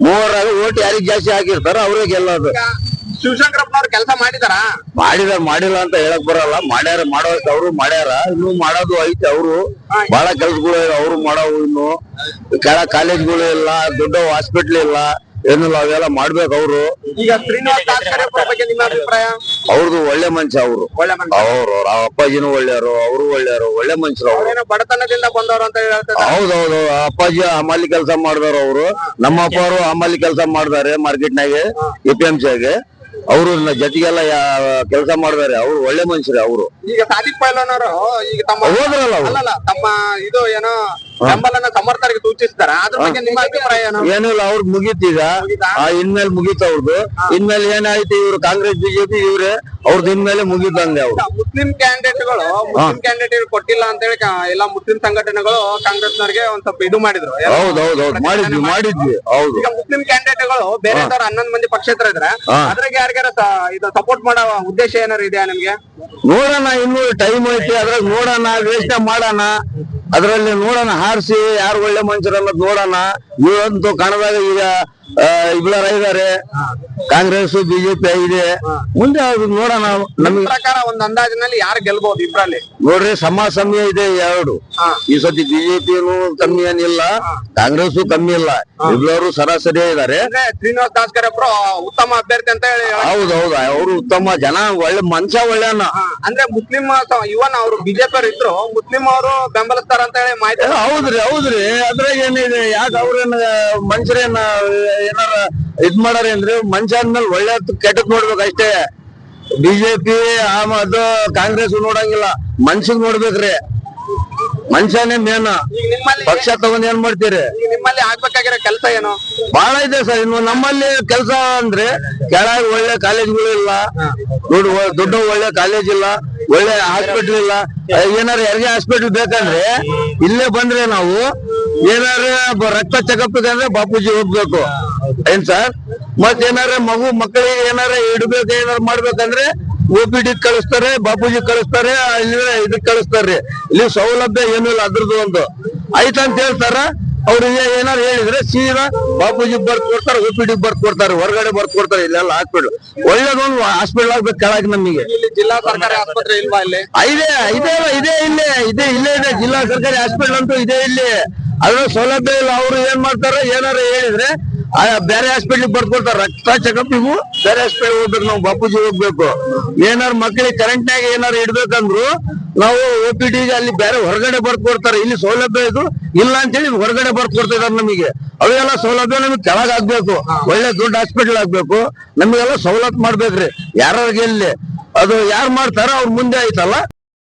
ಮೂವರಾಗ ಓಟ್ ಯಾರಿಗ್ ಜಾಸ್ತಿ ಆಗಿರ್ತಾರ ಅವ್ರೇ ಗೆಲ್ಲೋದು. ಶಿವಶಂಕರಪ್ಪನವ್ರು ಕೆಲಸ ಮಾಡಿಲ್ಲ ಅಂತ ಹೇಳಕ್ ಬರಲ್ಲ. ಮಾಡೋಷ್ಟು ಅವ್ರು ಮಾಡ್ಯಾರ. ಇನ್ನು ಮಾಡೋದು ಐತಿ. ಅವ್ರು ಬಹಳ ಕೆಲ್ಸಗಳು ಅವ್ರು ಮಾಡವು. ಇನ್ನು ಕಾಲೇಜ್ಗಳು ಇಲ್ಲ, ದೊಡ್ಡ ಹಾಸ್ಪಿಟ್ಲ್ ಇಲ್ಲ, ಏನಿಲ್ಲ. ಅವೆಲ್ಲ ಮಾಡ್ಬೇಕು ಅವ್ರು. ಈಗ ಶ್ರೀನಿವಾಸ್ ದಾಸ್ಕರಿಯಪ್ಪ ಬಗ್ಗೆ ನಿಮ್ಮ ಅಭಿಪ್ರಾಯ? ಅವ್ರದ್ದು ಒಳ್ಳೆ ಮನುಷ್ಯ. ಅವ್ರು ಅಪ್ಪಾಜಿನೂ ಒಳ್ಳೆಯವರು, ಅವರು ಒಳ್ಳೆಯವರು, ಒಳ್ಳೆ ಮನುಷ್ಯರು. ಅವ್ರು ಬಡತನದಿಂದ ಬಂದವರು ಅಂತ ಹೇಳ್ತಾರೆ. ಹೌದೌದು. ಅಪ್ಪಾಜಿ ಹಮಾಲಿ ಕೆಲಸ ಮಾಡಿದವರು ಅವರು. ನಮ್ಮ ಅಪ್ಪ ಅವರು ಹಮಾಲಿ ಕೆಲಸ ಮಾಡಿದಾರೆ ಮಾರ್ಕೆಟ್ನಾಗೆ, APMC ಆಗೆ. ಅವರು ಜೊತೆಗೆಲ್ಲ ಕೆಲಸ ಮಾಡಿದಾರೆ. ಅವ್ರು ಒಳ್ಳೆ ಮನುಷ್ಯರೇ. ಅವರು ಈಗ ಸಾದಿಕ್ ಪೈಲ್ವಾನ್ ಅವರು ಈಗ ಹೋದ್ರಲ್ಲ, ತಮ್ಮ ಇದು ಏನೋ ಬೆಂಬಲನ ಸಮರ್ಥರಿಗೆ ಸೂಚಿಸ್ತಾರ. ಅದ್ರ ಬಗ್ಗೆ ನಿಮ್ಮ ಅಭಿಪ್ರಾಯ ಏನಿಲ್ಲ. ಅವ್ರದ್ದು ಮುಗೀತು. ಈಗ ಇನ್ಮೇಲೆ ಮುಗೀತು ಅವ್ರದ್ದು. ಇನ್ಮೇಲೆ ಏನಾಯ್ತು, ಇವ್ರು ಕಾಂಗ್ರೆಸ್ ಬಿಜೆಪಿ ಇವ್ರೆ, ಅವ್ರದ್ದು ಇನ್ಮೇಲೆ ಮುಗೀತಂಗೆ. ಅವ್ರು ಮುಸ್ಲಿಂ ಕ್ಯಾಂಡಿಡೇಟ್ ಕೊಟ್ಟಿಲ್ಲ ಅಂತ ಹೇಳಿ ಎಲ್ಲಾ ಮುಸ್ಲಿಂ ಸಂಘಟನೆಗಳು ಕಾಂಗ್ರೆಸ್ನವ್ರಿಗೆ ಒಂದ್ ಸ್ವಲ್ಪ ಇದು ಮಾಡಿದ್ರು. ಹೌದೌದು ಮಾಡಿದ್ವಿ. ಹೌದು. ಈಗ ಮುಸ್ಲಿಂ ಕ್ಯಾಂಡಿಡೇಟ್ಗಳು ಬೇರೆದವ್ರು 11 ಮಂದಿ ಪಕ್ಷೇತರ ಇದ್ರೆ ಅದ್ರಾಗ ಯಾರಿಗಾರ ಇದು ಸಪೋರ್ಟ್ ಮಾಡೋ ಉದ್ದೇಶ ಏನಾರು ಇದೆಯಾ ನಿಮ್ಗೆ? ನೋಡೋಣ, ಇನ್ನು ಟೈಮ್ ಐತಿ. ಅದ್ರಾಗ ನೋಡೋಣ, ಯೋಚನೆ ಮಾಡೋಣ. ಅದ್ರಲ್ಲಿ ನೋಡೋಣ, ಹಾರಿಸಿ ಯಾರು ಒಳ್ಳೆ ಮನುಷ್ಯರು ಅನ್ನೋದು ನೋಡೋಣ. ಇವತ್ತು ಕನ್ನಡದಾಗ ಈಗ ಇಬ್ಬರ ಇದಾರೆ, ಕಾಂಗ್ರೆಸ್ ಬಿಜೆಪಿ ಇದೆ. ಮುಂದೆ ಅದು ನೋಡೋಣ. ನಮ್ಗೆ ಪ್ರಕಾರ ಒಂದ್ ಅಂದಾಜಿನಲ್ಲಿ ಯಾರು ಗೆಲ್ಬಹುದು ಇಬ್ರಲ್ಲಿ? ನೋಡ್ರಿ ಸಮಯ ಇದೆ ಎರಡು. ಈ ಸತಿ ಬಿಜೆಪಿನು ಕಮ್ಮಿ ಏನಿಲ್ಲ, ಕಾಂಗ್ರೆಸ್ ಕಮ್ಮಿ ಇಲ್ಲ, ಇಬ್ಬರು ಸರಾಸರಿ ಇದಾರೆ. ಶ್ರೀನಿವಾಸ್ ದಾಸ್ಕರ್ ಒಬ್ರು ಉತ್ತಮ ಅಭ್ಯರ್ಥಿ ಅಂತ ಹೇಳಿ ಹೌದೌದು, ಅವರು ಉತ್ತಮ ಜನ, ಒಳ್ಳೆ ಮನುಷ್ಯ, ಒಳ್ಳೆಯನ್ನ. ಅಂದ್ರೆ ಮುಸ್ಲಿಂ ಇವನ್ ಅವರು ಬಿಜೆಪಿ ಅವರು ಇದ್ರು, ಮುಸ್ಲಿಂ ಅವರು ಬೆಂಬಲಿಸ್ತಾರ ಅಂತ ಹೇಳಿ ಮಾಹಿತಿ. ಹೌದ್ರಿ ಅದ್ರಾಗ ಏನಿದೆ? ಯಾಕೆ ಅವ್ರೇನ ಮನುಷ್ಯರೇನ ಏನಾರ ಇದ್ ಮಾಡಾರ ಅಂದ್ರೆ ಮನುಷ್ಯ ಅಂದ್ಮೇಲೆ ಒಳ್ಳೆ ಕೆಟ್ಟದ್ ನೋಡ್ಬೇಕು ಅಷ್ಟೇ. ಬಿಜೆಪಿ ಅದು ಕಾಂಗ್ರೆಸ್ ನೋಡಂಗಿಲ್ಲ, ಮನ್ಸಿಗ್ ನೋಡ್ಬೇಕ್ರಿ. ಮನುಷ್ಯನೇ ಮೇನ್. ಪಕ್ಷ ತಗೊಂಡ್ ಏನ್ ಮಾಡ್ತೀರಿ? ನಿಮ್ಮಲ್ಲಿ ಆಗ್ಬೇಕಾಗಿರೋ ಕೆಲಸ ಏನು? ಬಹಳ ಇದೆ ಸರ್. ಇನ್ನು ನಮ್ಮಲ್ಲಿ ಕೆಲಸ ಅಂದ್ರೆ ಕೆಳಗೆ ಒಳ್ಳೆ ಕಾಲೇಜ್ಗಳು ಇಲ್ಲ, ದೊಡ್ಡ ಒಳ್ಳೆ ಕಾಲೇಜ್ ಇಲ್ಲ, ಒಳ್ಳೆ ಹಾಸ್ಪಿಟಲ್ ಇಲ್ಲ. ಏನಾರ ಹೆರಿಗೆ ಹಾಸ್ಪಿಟಲ್ ಬೇಕಂದ್ರೆ ಇಲ್ಲೇ ಬಂದ್ರೆ ನಾವು ಏನಾರ ರಕ್ತ ಚೆಕಪ್ ಅಂದ್ರೆ ಬಾಪೂಜಿ ಹೋಗ್ಬೇಕು ಏನ್ ಸರ್. ಮತ್ ಏನಾರ ಮಕ್ಕಳಿಗೆ ಏನಾರ ಇಡ್ಬೇಕು, ಏನಾರ ಮಾಡ್ಬೇಕಂದ್ರೆ OPD ಕಳಿಸ್ತಾರೆ, ಬಾಪೂಜಿ ಕಳಿಸ್ತಾರೆ, ಇಲ್ಲಿ ಇದಕ್ ಕಳಿಸ್ತಾರ್ರಿ. ಇಲ್ಲಿ ಸೌಲಭ್ಯ ಏನು ಇಲ್ಲ, ಅದ್ರದ್ದು ಒಂದು ಆಯ್ತಂತ ಹೇಳ್ತಾರ. ಅವ್ರಿಗೆ ಏನಾರು ಹೇಳಿದ್ರೆ ಸೀದಾ ಬಾಪೂಜಿ ಬರ್ತ್ ಕೊಡ್ತಾರೆ, OPD ಬರ್ತ್ ಕೊಡ್ತಾರೆ, ಹೊರಗಡೆ ಬರ್ತ್ ಕೊಡ್ತಾರೆ. ಇಲ್ಲೆಲ್ಲ ಹಾಸ್ಪಿಟಲ್ ಒಳ್ಳೇದೊಂದು ಹಾಸ್ಪಿಟಲ್ ಆಗ್ಬೇಕು ಕೆಳಗೆ ನಮಗೆ. ಜಿಲ್ಲಾ ಸರ್ಕಾರಿ ಆಸ್ಪತ್ರೆ ಇಲ್ವಾ ಇಲ್ಲಿ? ಇಲ್ಲೇ ಇದೆ ಜಿಲ್ಲಾ ಸರ್ಕಾರಿ ಹಾಸ್ಪಿಟಲ್ ಅಂತೂ ಇದೆ ಇಲ್ಲಿ. ಅದ್ರ ಸೌಲಭ್ಯ ಇಲ್ಲ. ಅವ್ರು ಏನ್ ಮಾಡ್ತಾರೆ, ಏನಾರ ಹೇಳಿದ್ರೆ ಬೇರೆ ಹಾಸ್ಪಿಟ್ಲಿಗೆ ಬರ್ಕೊಡ್ತಾರೆ. ರಕ್ತ ಚೆಕಪ್ ಇವು ಬೇರೆ ಹಾಸ್ಪಿಟಲ್ ಹೋಗ್ಬೇಕು, ನಾವು ಬಾಪೂಜಿ ಹೋಗ್ಬೇಕು. ಏನಾರು ಮಕ್ಕಳಿಗೆ ಕರೆಂಟ್ನಾಗ ಏನಾರು ಇಡ್ಬೇಕಂದ್ರು ನಾವು OPD ಅಲ್ಲಿ ಬೇರೆ ಹೊರಗಡೆ ಬರ್ಕೊಡ್ತಾರೆ. ಇಲ್ಲಿ ಸೌಲಭ್ಯ ಇದು ಇಲ್ಲ ಅಂತೇಳಿ ಹೊರಗಡೆ ಬರ್ಕೊಡ್ತಿದಾರೆ ನಮಗೆ. ಅವೆಲ್ಲ ಸೌಲಭ್ಯ ನಮಗೆ ಕೆಳಗ್ ಆಗ್ಬೇಕು, ಒಳ್ಳೆ ದೊಡ್ಡ ಹಾಸ್ಪಿಟಲ್ ಆಗ್ಬೇಕು. ನಮಗೆಲ್ಲ ಸವಲತ್ತು ಮಾಡ್ಬೇಕ್ರಿ. ಯಾರಿಗೆ ಎಲ್ಲಿ ಅದು ಯಾರು ಮಾಡ್ತಾರ ಅವ್ರ ಮುಂದೆ ಆಯ್ತಲ್ಲ.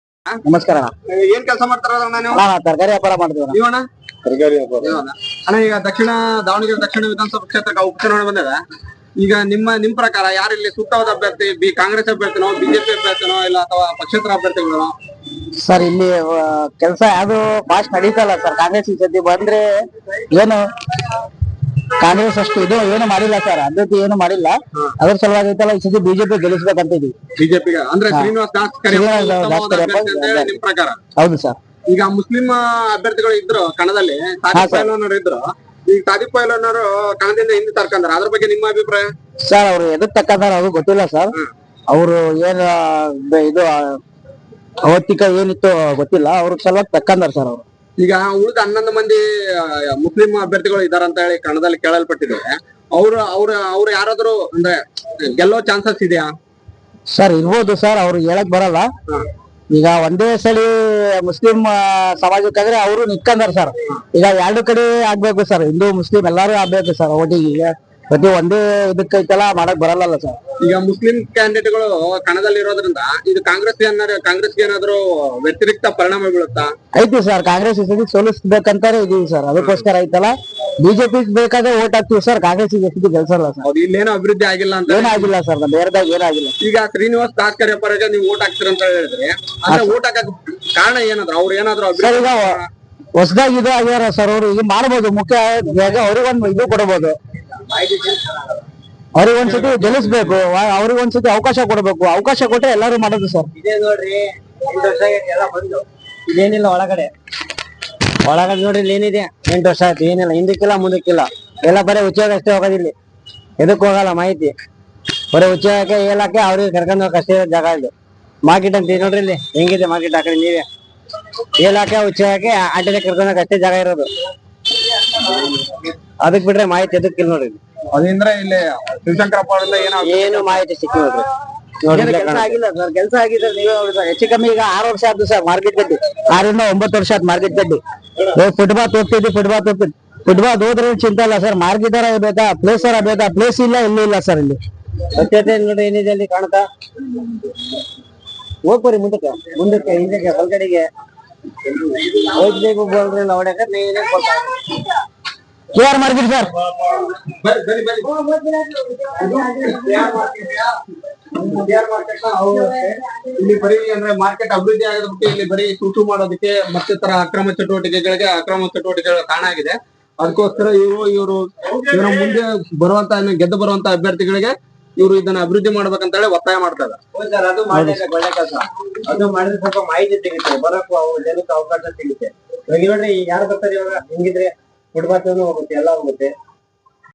ನಮಸ್ಕಾರ. ಏನ್ ಕೆಲಸ ಮಾಡ್ತಾರ ನೀವು? ತರಕಾರಿ ವ್ಯಾಪಾರ ಮಾಡ್ತೀವಿ. ನೀವಣ್ಣ? ಅಣ್ಣ, ಈಗ ದಾವಣಗೆರೆ ದಕ್ಷಿಣ ವಿಧಾನಸಭಾ ಕ್ಷೇತ್ರಕ್ಕೆ ಉಪಚುನಾವಣೆ ಬಂದಿದೆ. ಈಗ ನಿಮ್ ಪ್ರಕಾರ ಯಾರಿಲ್ಲಿ ಸೂಕ್ತವಾದ ಅಭ್ಯರ್ಥಿ? ಕಾಂಗ್ರೆಸ್ ಅಭ್ಯರ್ಥಿನೋ, ಬಿಜೆಪಿ ಅಭ್ಯರ್ಥಿನೋ, ಇಲ್ಲ ಅಥವಾ ಪಕ್ಷೇತರ ಅಭ್ಯರ್ಥಿಗಳು? ಸರ್ ಇಲ್ಲಿ ಕೆಲಸ ಯಾವ್ದು ಫಾಸ್ಟ್ ನಡೀತಲ್ಲ ಸರ್. ಕಾಂಗ್ರೆಸ್ ಈ ಸತಿ ಬಂದ್ರೆ ಏನು ಕಾಂಗ್ರೆಸ್ ಅಷ್ಟು ಇದು ಏನು ಮಾಡಿಲ್ಲ ಸರ್, ಅಭ್ಯರ್ಥಿ ಏನು ಮಾಡಿಲ್ಲ. ಅದ್ರ ಸಲುವಾಗಿ ಐತಲ್ಲ ಈ ಸತಿ ಬಿಜೆಪಿ ಗೆಲ್ಲಿಸ್ಬೇಕಂತ ಇದೀವಿ. ಬಿಜೆಪಿಗೆ ಅಂದ್ರೆ ಶ್ರೀನಿವಾಸ್ ದಾಸ್ಕರ್ ನಿಮ್ ಪ್ರಕಾರ? ಹೌದು ಸರ್. ಈಗ ಮುಸ್ಲಿಂ ಅಭ್ಯರ್ಥಿಗಳು ಇದ್ರು ಕಣದಲ್ಲಿ, ಸಾದಿಕ್ ಪೈಲ್ವಾನ್ ಇದ್ರು. ಈಗ ಸಾದಿಕ್ ಪೈಲ್ವಾನ್ ಅವರು ಕಣದಿಂದ ಹಿಂದೆ ತರ್ಕಂದ್ರ, ಅದ್ರ ಬಗ್ಗೆ ನಿಮ್ಮ ಅಭಿಪ್ರಾಯ? ಸರ್ ಅವ್ರು ಎದಕ್ ತಕ್ಕಂತಾರ ಅದು ಗೊತ್ತಿಲ್ಲ ಸರ್. ಅವರು ಏನ್ ಇದು ಅವತ್ತಿಕ ಏನಿತ್ತು ಗೊತ್ತಿಲ್ಲ, ಅವ್ರ ಸಲುವಾಗಿ ತಕ್ಕಂದಾರ ಸರ್ ಅವ್ರು. ಈಗ ಉಳಿದ 11 ಮಂದಿ ಮುಸ್ಲಿಂ ಅಭ್ಯರ್ಥಿಗಳು ಇದಾರಂತ ಹೇಳಿ ಕಣದಲ್ಲಿ ಕೇಳಲ್ಪಟ್ಟಿದೆ. ಅವ್ರು ಯಾರಾದ್ರೂ ಅಂದ್ರೆ ಗೆಲ್ಲೋ ಚಾನ್ಸಸ್ ಇದೆಯಾ? ಸರ್ ಇರ್ಬೋದು ಸರ್, ಅವ್ರು ಹೇಳಕ್ ಬರಲ್ಲ. ಈಗ ಒಂದೇ ಸಲಿ ಮುಸ್ಲಿಂ ಸಮಾಜಕ್ಕಾದ್ರೆ ಅವರು ನಿಂತ್ಕೊಂಡಾರ ಸರ್. ಈಗ ಎರಡು ಕಡೆ ಆಗ್ಬೇಕು ಸರ್, ಹಿಂದೂ ಮುಸ್ಲಿಂ ಎಲ್ಲಾರು ಆಗ್ಬೇಕು ಸರ್ ಒಟ್ಟಿಗೆ. ಪ್ರತಿ ಒಂದೇ ಇದಕ್ಕೈತೆಲ್ಲ ಮಾಡಕ್ ಬರಲ್ಲ ಸರ್. ಈಗ ಮುಸ್ಲಿಂ ಕ್ಯಾಂಡಿಡೇಟ್ಗಳು ಕಣದಲ್ಲಿ ಇರೋದ್ರಿಂದ ಇದು ಕಾಂಗ್ರೆಸ್ಗೆ ಏನಾದ್ರು ವ್ಯತಿರಿಕ್ತ ಪರಿಣಾಮ ಬೀಳುತ್ತಾ? ಐತಿ ಸರ್, ಕಾಂಗ್ರೆಸ್ ಈ ಸತಿ ಸೋಲಿಸ್ಬೇಕಂತಾನೆ ಇದೀವಿ ಸರ್. ಅದಕ್ಕೋಸ್ಕರ ಐತಲ್ಲ ಬಿಜೆಪಿ ಬೇಕಾದ್ರೆ ಓಟ್ ಹಾಕ್ತಿವಿ ಸರ್. ಕಾಂಗ್ರೆಸ್ ಎಷ್ಟು ಗೆಲ್ಸಲ್ಲ ಸರ್. ಇಲ್ಲೇನೋ ಅಭಿವೃದ್ಧಿ ಆಗಿಲ್ಲ ಅಂತ? ಏನಾಗಿಲ್ಲ ಸರ್, ಬೇರೆದಾಗ ಏನಾಗಿಲ್ಲ. ಈಗ ಶ್ರೀನಿವಾಸ್ ದಾಸ್ಕರ್ ಪರಗೆ ನೀವು ಓಟ್ ಹಾಕ್ತೀರ ಅಂತ ಹೇಳಿದ್ರೆ, ಅಂದ್ರೆ ಓಟ್ ಹಾಕಕ್ ಕಾರಣ ಏನಾದ್ರು? ಅವ್ರು ಏನಾದ್ರು ಈಗ ಹೊಸದಾಗಿ ಇದು ಆಗ್ಯಾರ ಸರ್. ಅವ್ರು ಈಗ ಮಾಡ್ಬೋದು, ಮುಖ್ಯ ಅವ್ರಿಗೊಂದು ಇದು ಕೊಡಬಹುದು. ಅವ್ರಿಗೆ ಒಂದ್ಸತಿ ಗೆಲ್ಲಿಸ್ಬೇಕು, ಅವ್ರಿಗೆ ಒಂದ್ಸತಿ ಅವಕಾಶ ಕೊಡ್ಬೇಕು. ಅವಕಾಶ ಕೊಟ್ರೆ ಎಲ್ಲಾರು ಮಾಡೋದು ಸರ್. ಇದೇ ನೋಡ್ರಿ 8 ವರ್ಷ ಎಲ್ಲ ಬಂದು ಇದೇನಿಲ್ಲ ಒಳಗಡೆ ನೋಡ್ರಿ ಇಲ್ಲಿ ಏನಿದೆ. 8 ವರ್ಷ ಆಯ್ತು, ಏನಿಲ್ಲ, ಹಿಂದಕ್ಕಿಲ್ಲ ಮುಂದಕ್ಕಿಲ್ಲ, ಎಲ್ಲ ಬರೀ ಉಚ್ಚಾಗ ಅಷ್ಟೇ ಹೋಗೋದಿಲ್ಲ. ಎದಕ್ ಹೋಗಲ್ಲ ಮಾಹಿತಿ, ಬರೀ ಉಚ್ಚಾಗಕ್ಕೆ ಹೇಳಕ್ಕೆ ಅವ್ರಿಗೆ ಕರ್ಕೊಂಡು ಹೋಗಕ್ಕೆ ಅಷ್ಟೇ ಜಾಗ ಇದೆ. ಮಾರ್ಕೆಟ್ ಅಂತ ನೋಡ್ರಿ ಇಲ್ಲಿ ಹೆಂಗಿದೆ ಮಾರ್ಕೆಟ್. ಆ ಕಡೆ ನೀವೇ ಹೇಳಕ್ಕೆ ಉಚ್ಚಾಗಕ್ಕೆ ಆಟೋದೇ ಕರ್ಕೊಂಡೋಗಕ್ಕೆ ಅಷ್ಟೇ ಜಾಗ ಇರೋದು. ಅದಕ್ ಬಿಟ್ರೆ ಮಾಹಿತಿ ಎದಕ್ಕಿಲ್ಲ ನೋಡ್ರಿ. ಅದಂದ್ರೆ ಇಲ್ಲಿ ಶಿವಶಂಕರಪ್ಪ ಅವರಿಂದ ಏನು ಮಾಹಿತಿ ಸಿಕ್ಕಿ ನೋಡ್ರಿ. ಕೆಲಸ ಆಗಿಲ್ಲ ಸರ್, ಕೆಲಸ ಆಗಿದ್ರೆ ನೀವೇ ನೋಡಿ. ಹೆಚ್ಚು ಕಮ್ಮಿ ಈಗ 6 ವರ್ಷ ಆಯ್ತು ಸರ್ ಮಾರ್ಕೆಟ್ ಗಡ್ಡಿ. 6 ರಿಂದ 9 ವರ್ಷ ಆಯ್ತು ಮಾರ್ಕೆಟ್ ಗಡ್ಡಿ. ಫುಟ್ಬಾತ್ ಹೋಗ್ತಿದ್ವಿ, ಫುಟ್ಬಾತ್ ಹೋದ್ರೆ ಚಿಂತೆ ಇಲ್ಲ ಸರ್. ಮಾರ್ಕೆಟ್ ಬೇಕಾ, ಪ್ಲೇಸ್ ಬೇಕಾ? ಪ್ಲೇಸ್ ಇಲ್ಲ, ಎಲ್ಲೂ ಇಲ್ಲ ಸರ್ ಇಲ್ಲಿ. ಸ್ವಚ್ಛತೆ ನೋಡಿ ಏನಿದೆ ಅಲ್ಲಿ ಕಾಣ್ತಾ. ಹೋಗ್ಬರಿ ಮುಂದಕ್ಕೆ ಹಿಂದಕ್ಕೆ ಹೊಲ್ಗಡೆಗೆ ಹೋಗ್ಬೇಕು ಬೋಲ್ರಿ ಹೊಡ್ಯಾಕ ನೀವೇ KR ಮಾರ್ಕೆಟ್ ಸರ್. ಇಲ್ಲಿ ಬರೀ ಅಂದ್ರೆ ಮಾರ್ಕೆಟ್ ಅಭಿವೃದ್ಧಿ ಆಗೋದಕ್ಕೆ ಇಲ್ಲಿ ಬರೀ ಸೂಟು ಮಾಡೋದಕ್ಕೆ ಮತ್ತಿತರ ಅಕ್ರಮ ಚಟುವಟಿಕೆಗಳು ಕಾರಣ ಆಗಿದೆ. ಅದಕ್ಕೋಸ್ಕರ ಇವರು ಮುಂದೆ ಬರುವಂತ ಗೆದ್ದು ಬರುವಂತ ಅಭ್ಯರ್ಥಿಗಳಿಗೆ ಇವರು ಇದನ್ನ ಅಭಿವೃದ್ಧಿ ಮಾಡ್ಬೇಕಂತ ಹೇಳಿ ಒತ್ತಾಯ ಮಾಡ್ತಾ ಇದ್ದಾರೆ. ಅದು ಮಾಡಿದ್ರೆ ಒಳ್ಳೆ ಕೆಲಸ. ಅದು ಮಾಡಿದ್ರೆ ಸ್ವಲ್ಪ ಮಾಹಿತಿ ಸಿಗುತ್ತೆ, ಬರಕ್ಕೂ ಜನಕ್ಕೆ ಅವಕಾಶ ಸಿಗುತ್ತೆ. ಇವಾಗ ನೋಡ್ರಿ ಯಾರು ಬರ್ತಾರೆ ಇವಾಗ, ಹಿಂಗಿದ್ರೆ ಫುಟ್ಬಾತ್ ಹೋಗುತ್ತೆ, ಎಲ್ಲ ಹೋಗುತ್ತೆ.